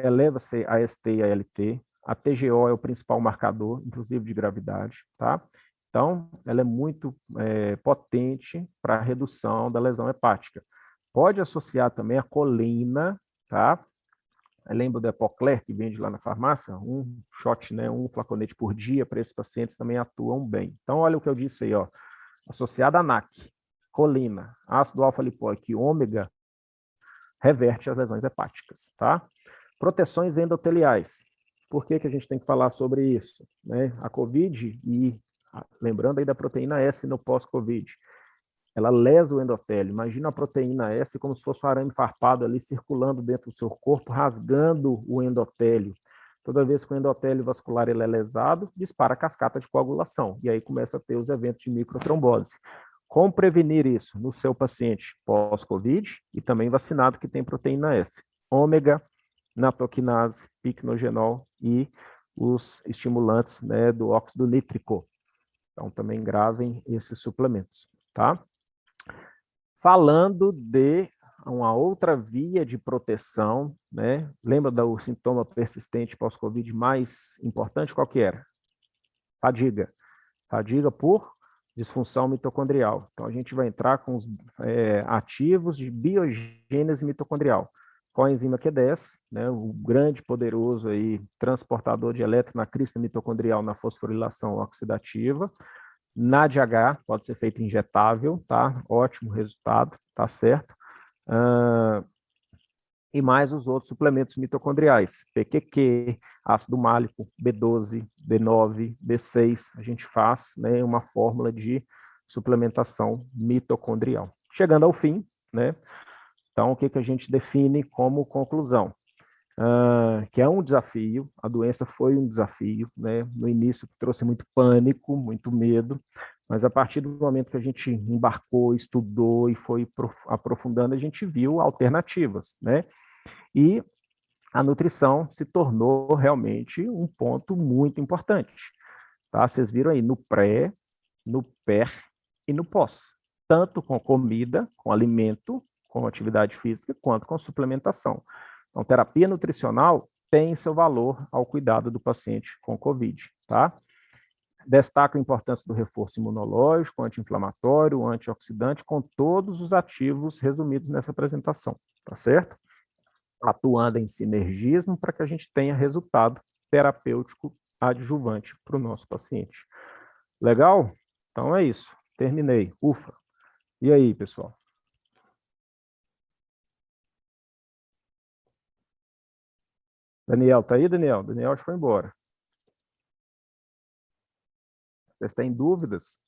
Eleva-se a ST e a LT. A TGO é o principal marcador, inclusive de gravidade, tá? Então, ela é muito potente para a redução da lesão hepática. Pode associar também a colina, tá? Lembra do Epocler, que vende lá na farmácia? Um shot, né, um flaconete por dia para esses pacientes também atuam bem. Então, olha o que eu disse aí, ó. associada a NAC, colina, ácido alfa-lipoico e ômega, reverte as lesões hepáticas, tá? Proteções endoteliais. Por que a gente tem que falar sobre isso? Né? A COVID, e lembrando aí da proteína S no pós-COVID, ela lesa o endotélio. Imagina a proteína S como se fosse um arame farpado ali circulando dentro do seu corpo, rasgando o endotélio. Toda vez que o endotélio vascular ele é lesado, dispara a cascata de coagulação, e aí começa a ter os eventos de microtrombose. Como prevenir isso no seu paciente pós-COVID e também vacinado que tem proteína S? Ômega, natoquinase, picnogenol e os estimulantes, né, do óxido nítrico. Então, também gravem esses suplementos, tá? Falando de uma outra via de proteção, né? Lembra do sintoma persistente pós-Covid mais importante? Qual que era? Fadiga. Fadiga por disfunção mitocondrial. Então, a gente vai entrar com os ativos de biogênese mitocondrial. Coenzima Q10, né, o grande, poderoso aí, transportador de elétron na crista mitocondrial na fosforilação oxidativa. NADH pode ser feito injetável, tá? Ótimo resultado, tá certo? E mais os outros suplementos mitocondriais, PQQ, ácido málico, B12, B9, B6, a gente faz, né, uma fórmula de suplementação mitocondrial. Chegando ao fim, né? Então, o que a gente define como conclusão? Que é um desafio, a doença foi um desafio, né? No início trouxe muito pânico, muito medo, mas a partir do momento que a gente embarcou, estudou e foi aprofundando, a gente viu alternativas, né? E a nutrição se tornou realmente um ponto muito importante, tá? Vocês viram aí no pré, no pé e no pós, tanto com comida, com alimento, com atividade física, quanto com suplementação. Então, terapia nutricional tem seu valor ao cuidado do paciente com COVID, tá? Destaca a importância do reforço imunológico, anti-inflamatório, antioxidante, com todos os ativos resumidos nessa apresentação, tá certo? Atuando em sinergismo para que a gente tenha resultado terapêutico adjuvante para o nosso paciente. Legal? Então é isso. Terminei. Ufa. E aí, pessoal? Daniel, tá aí, Daniel? Daniel acho que foi embora. Vocês têm dúvidas?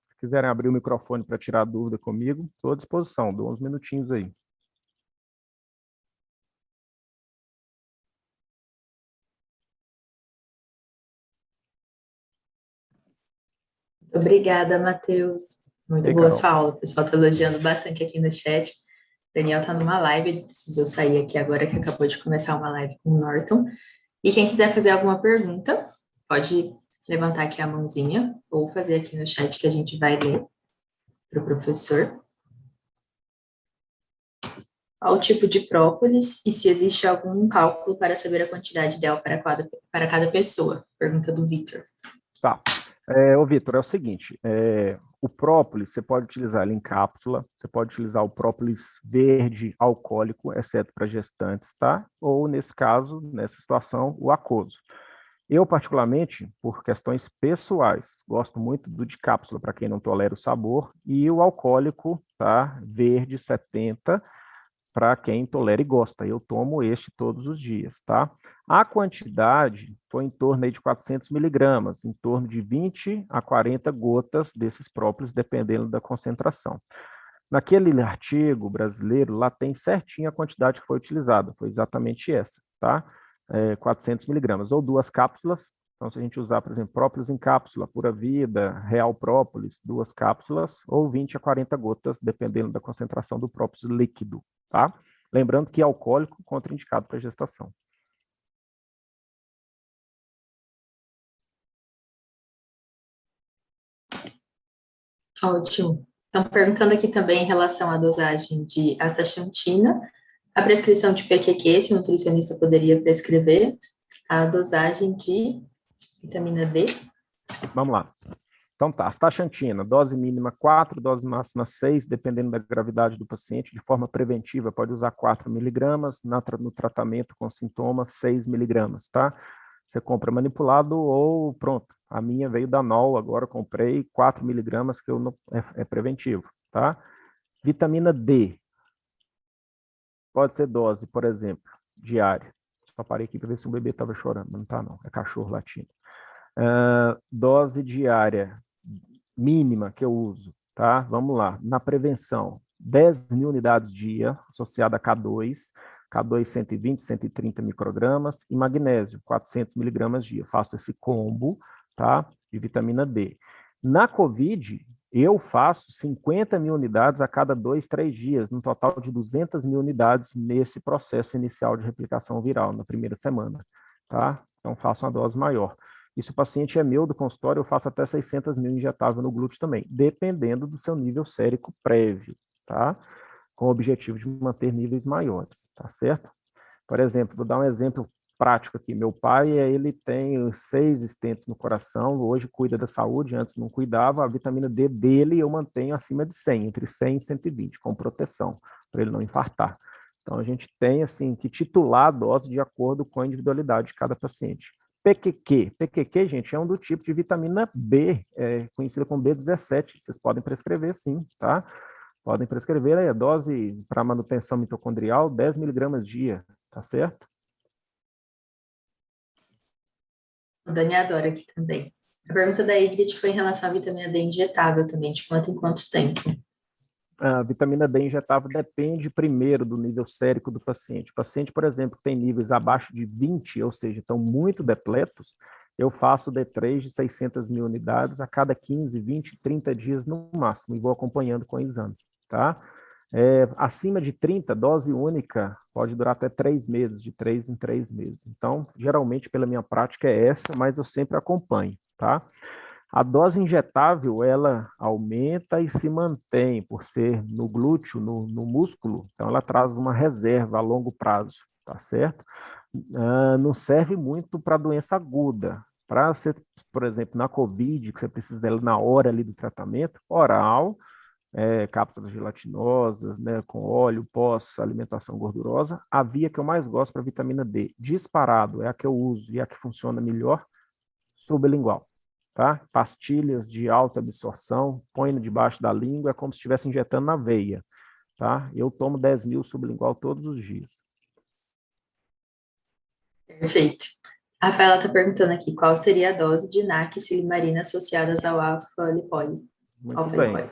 Se quiserem abrir o microfone para tirar dúvida comigo, estou à disposição. Dou uns minutinhos aí. Obrigada, Matheus. Muito Ei, boa Carol. sua aula. O pessoal está elogiando bastante aqui no chat. Daniel está numa live, ele precisou sair aqui agora que acabou de começar uma live com o Norton. E quem quiser fazer alguma pergunta, pode levantar aqui a mãozinha ou fazer aqui no chat que a gente vai ler para o professor. Qual o tipo de própolis e se existe algum cálculo para saber a quantidade ideal para cada pessoa? Pergunta do Victor. Tá. Ô, Vitor, é o seguinte, o própolis, você pode utilizar ele em cápsula, você pode utilizar o própolis verde alcoólico, exceto para gestantes, tá? Ou, nesse caso, nessa situação, o aquoso. Eu, particularmente, por questões pessoais, gosto muito do de cápsula, para quem não tolera o sabor, e o alcoólico, tá? Verde 70, para quem tolera e gosta. Eu tomo este todos os dias, tá? A quantidade foi em torno aí de 400 miligramas, em torno de 20 a 40 gotas desses próprios, dependendo da concentração. Naquele artigo brasileiro, lá tem certinho a quantidade que foi utilizada, foi exatamente essa, tá? 400 miligramas, ou 2 cápsulas. Então, se a gente usar, por exemplo, própolis em cápsula, pura vida, real própolis, 2 cápsulas, ou 20 a 40 gotas, dependendo da concentração do própolis líquido, tá? Lembrando que alcoólico contraindicado para gestação. Ótimo. Estão perguntando aqui também em relação à dosagem de astaxantina, a prescrição de PQQ, se o nutricionista poderia prescrever, a dosagem de vitamina D. Vamos lá. Então tá, astaxantina, dose mínima 4, dose máxima 6, dependendo da gravidade do paciente, de forma preventiva pode usar 4 miligramas, no tratamento com sintomas 6 miligramas, tá? Você compra manipulado ou pronto, a minha veio da NOL, agora comprei 4 miligramas, que eu não, é preventivo, tá? Vitamina D, pode ser dose, por exemplo, diária. Só parei aqui para ver se o bebê estava chorando, mas não está não, é cachorro latindo. Dose diária mínima que eu uso, tá? Vamos lá, na prevenção, 10.000 unidades dia, associada a K2 120, 130 microgramas, e magnésio, 400 miligramas dia. Faço esse combo, tá? De vitamina D. Na COVID, eu faço 50.000 unidades a cada 2, 3 dias, num total de 200.000 unidades nesse processo inicial de replicação viral, na primeira semana, tá? Então, faço uma dose maior. E se o paciente é meu do consultório, eu faço até 600.000 injetável no glúteo também, dependendo do seu nível sérico prévio, tá? Com o objetivo de manter níveis maiores, tá certo? Por exemplo, vou dar um exemplo prático aqui. Meu pai, ele tem 6 stents no coração, hoje cuida da saúde, antes não cuidava. A vitamina D dele eu mantenho acima de 100, entre 100 e 120, com proteção, para ele não infartar. Então, a gente tem, assim, que titular a dose de acordo com a individualidade de cada paciente. PQQ, gente, é um do tipo de vitamina B, conhecida como B17. Vocês podem prescrever, sim, tá? Podem prescrever aí a dose para manutenção mitocondrial, 10 miligramas dia, tá certo? O Dani adora aqui também. A pergunta da Ingrid foi em relação à vitamina D injetável também, de quanto em quanto tempo? A vitamina D injetável depende primeiro do nível sérico do paciente. O paciente, por exemplo, que tem níveis abaixo de 20, ou seja, estão muito depletos, eu faço D3 de 600.000 unidades a cada 15, 20, 30 dias no máximo, e vou acompanhando com o exame, tá? Acima de 30, dose única, pode durar até 3 meses, de 3 em 3 meses. Então, geralmente, pela minha prática é essa, mas eu sempre acompanho, tá? A dose injetável, ela aumenta e se mantém por ser no glúteo, no músculo, então ela traz uma reserva a longo prazo, tá certo? Não serve muito para doença aguda. Para você, por exemplo, na COVID, que você precisa dela na hora ali do tratamento, oral, cápsulas gelatinosas, né, com óleo, pós, alimentação gordurosa, a via que eu mais gosto para vitamina D, disparado, é a que eu uso e a que funciona melhor, sublingual. Tá? Pastilhas de alta absorção, põe debaixo da língua, é como se estivesse injetando na veia. Tá? Eu tomo 10.000 sublingual todos os dias. Perfeito. A Rafaela está perguntando aqui, qual seria a dose de NAC e silimarina associadas ao alfa-lipólico? Muito bem.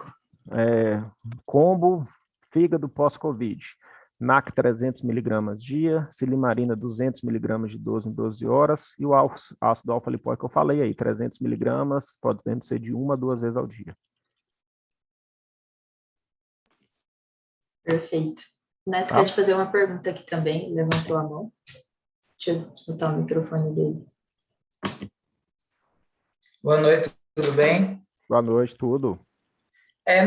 Combo, fígado pós-Covid. NAC 300 miligramas dia, silimarina 200 miligramas de 12 em 12 horas, e o ácido alfa-lipóico que eu falei aí, 300 miligramas, podendo ser de 1 a 2 vezes ao dia. Perfeito. O Neto quer te fazer uma pergunta aqui também, levantou a mão. Deixa eu botar o microfone dele. Boa noite, tudo bem? Boa noite, tudo.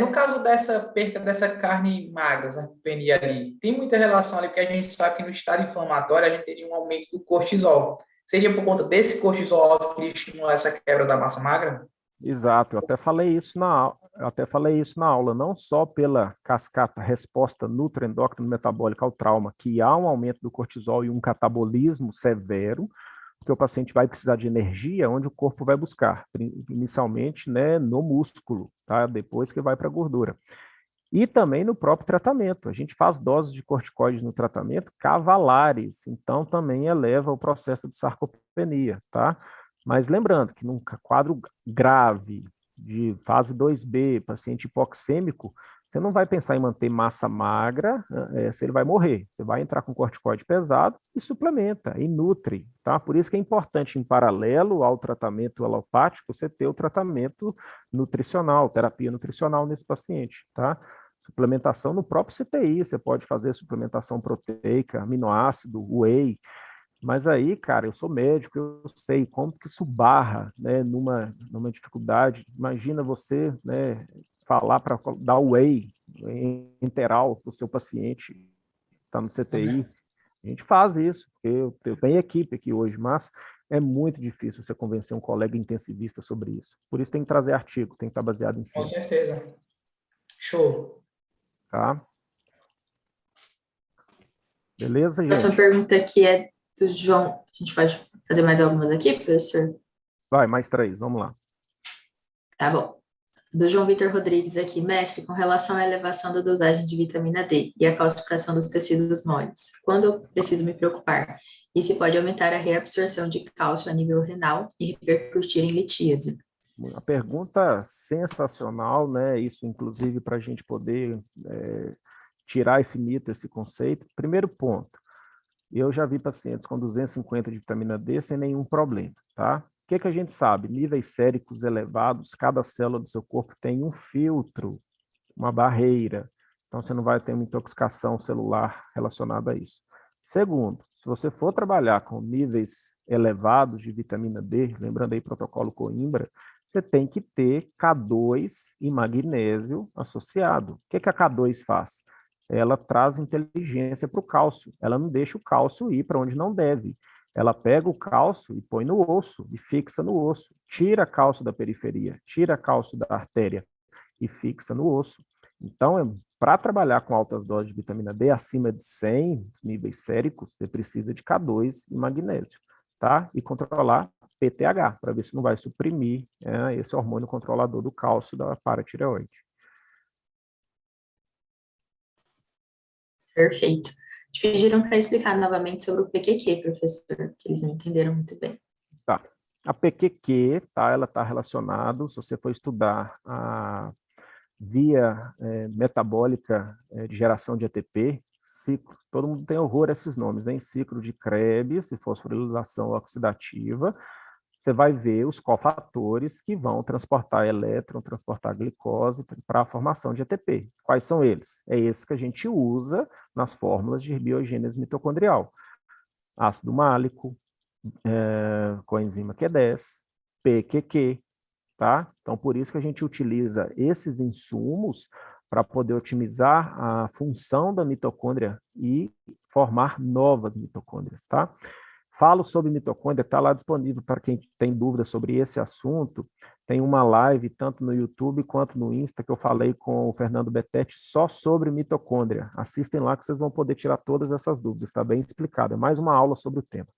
No caso dessa perda dessa carne magra, sarcopenia ali, tem muita relação ali, porque a gente sabe que no estado inflamatório a gente teria um aumento do cortisol. Seria por conta desse cortisol alto que estimula essa quebra da massa magra? Exato, eu até falei isso na aula, não só pela cascata resposta nutroendócrino metabólica ao trauma, que há um aumento do cortisol e um catabolismo severo, porque o paciente vai precisar de energia onde o corpo vai buscar, inicialmente, né, no músculo, tá? Depois que vai para a gordura. E também no próprio tratamento. A gente faz doses de corticoides no tratamento cavalares, então também eleva o processo de sarcopenia, tá? Mas lembrando que num quadro grave, de fase 2B, paciente hipoxêmico, você não vai pensar em manter massa magra, se ele vai morrer. Você vai entrar com corticoide pesado e suplementa, e nutre, tá? Por isso que é importante, em paralelo ao tratamento alopático, você ter o tratamento nutricional, terapia nutricional nesse paciente, tá? Suplementação no próprio CTI, você pode fazer suplementação proteica, aminoácido, whey, mas aí, cara, eu sou médico, eu sei como que isso barra, né, numa dificuldade. Imagina você, né, falar para dar whey enteral para o seu paciente que está no CTI. A gente faz isso, porque eu tenho equipe aqui hoje, mas É muito difícil você convencer um colega intensivista sobre isso. Por isso tem que trazer artigo, tem que estar baseado em Com ciência. certeza. Show. Tá? Beleza, A próxima gente? pergunta aqui é do João. A gente pode fazer mais algumas aqui, professor? Vai, mais 3, vamos lá. Tá bom. Do João Vitor Rodrigues aqui, mestre, com relação à elevação da dosagem de vitamina D e a calcificação dos tecidos moles, quando eu preciso me preocupar? E se pode aumentar a reabsorção de cálcio a nível renal e repercutir em litíase? Uma pergunta sensacional, né? Isso, inclusive, para a gente poder tirar esse mito, esse conceito. Primeiro ponto, eu já vi pacientes com 250 de vitamina D sem nenhum problema, tá? O que a gente sabe? Níveis séricos elevados, cada célula do seu corpo tem um filtro, uma barreira. Então, você não vai ter uma intoxicação celular relacionada a isso. Segundo, se você for trabalhar com níveis elevados de vitamina D, lembrando aí o protocolo Coimbra, você tem que ter K2 e magnésio associado. O que a K2 faz? Ela traz inteligência para o cálcio. Ela não deixa o cálcio ir para onde não deve. Ela pega o cálcio e põe no osso, e fixa no osso. Tira cálcio da periferia, tira cálcio da artéria e fixa no osso. Então, para trabalhar com altas doses de vitamina D, acima de 100 níveis séricos, você precisa de K2 e magnésio, tá? E controlar PTH, para ver se não vai suprimir esse hormônio controlador do cálcio da paratireoide. Perfeito. Te pediram para explicar novamente sobre o PQQ, professor, que eles não entenderam muito bem. Tá. A PQQ, tá? Ela está relacionada, se você for estudar a via metabólica de geração de ATP, ciclo, todo mundo tem horror a esses nomes, hein? Ciclo de Krebs e fosforilação oxidativa. Você vai ver os cofatores que vão transportar elétron, transportar glicose para a formação de ATP. Quais são eles? É esse que a gente usa nas fórmulas de biogênese mitocondrial. Ácido málico, coenzima Q10, PQQ, tá? Então, por isso que a gente utiliza esses insumos para poder otimizar a função da mitocôndria e formar novas mitocôndrias, tá? Falo sobre mitocôndria, está lá disponível para quem tem dúvidas sobre esse assunto. Tem uma live, tanto no YouTube quanto no Insta, que eu falei com o Fernando Betete só sobre mitocôndria. Assistem lá que vocês vão poder tirar todas essas dúvidas, está bem explicado. É mais uma aula sobre o tema.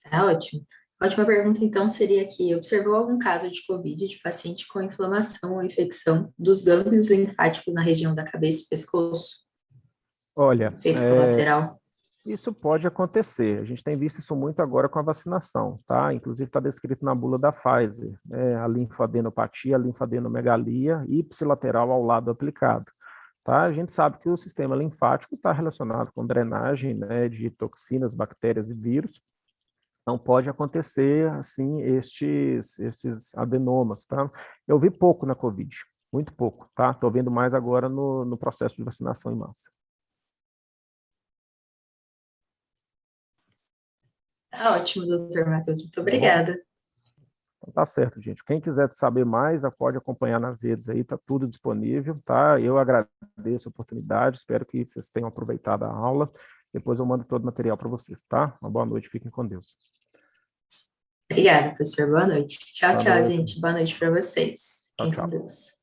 Tá ótimo. A última pergunta, então, seria aqui: observou algum caso de COVID de paciente com inflamação ou infecção dos gânglios linfáticos na região da cabeça e pescoço? Olha, Efeito colateral. isso pode acontecer. A gente tem visto isso muito agora com a vacinação, tá? Inclusive está descrito na bula da Pfizer, a linfadenopatia, a linfadenomegalia ipsilateral ao lado aplicado. Tá? A gente sabe que o sistema linfático está relacionado com drenagem, né, de toxinas, bactérias e vírus. Então, pode acontecer, assim, esses adenomas, tá? Eu vi pouco na COVID, muito pouco, tá? Estou vendo mais agora no processo de vacinação em massa. Tá ótimo, doutor Matheus. Muito obrigada. Então, tá certo, gente. Quem quiser saber mais, pode acompanhar nas redes aí, tá tudo disponível, tá? Eu agradeço a oportunidade, espero que vocês tenham aproveitado a aula. Depois eu mando todo o material para vocês, tá? Uma boa noite, fiquem com Deus. Obrigada, professor. Boa noite. Tchau, Boa tchau, noite. gente. Boa noite para vocês. Fiquem com Tchau. Deus.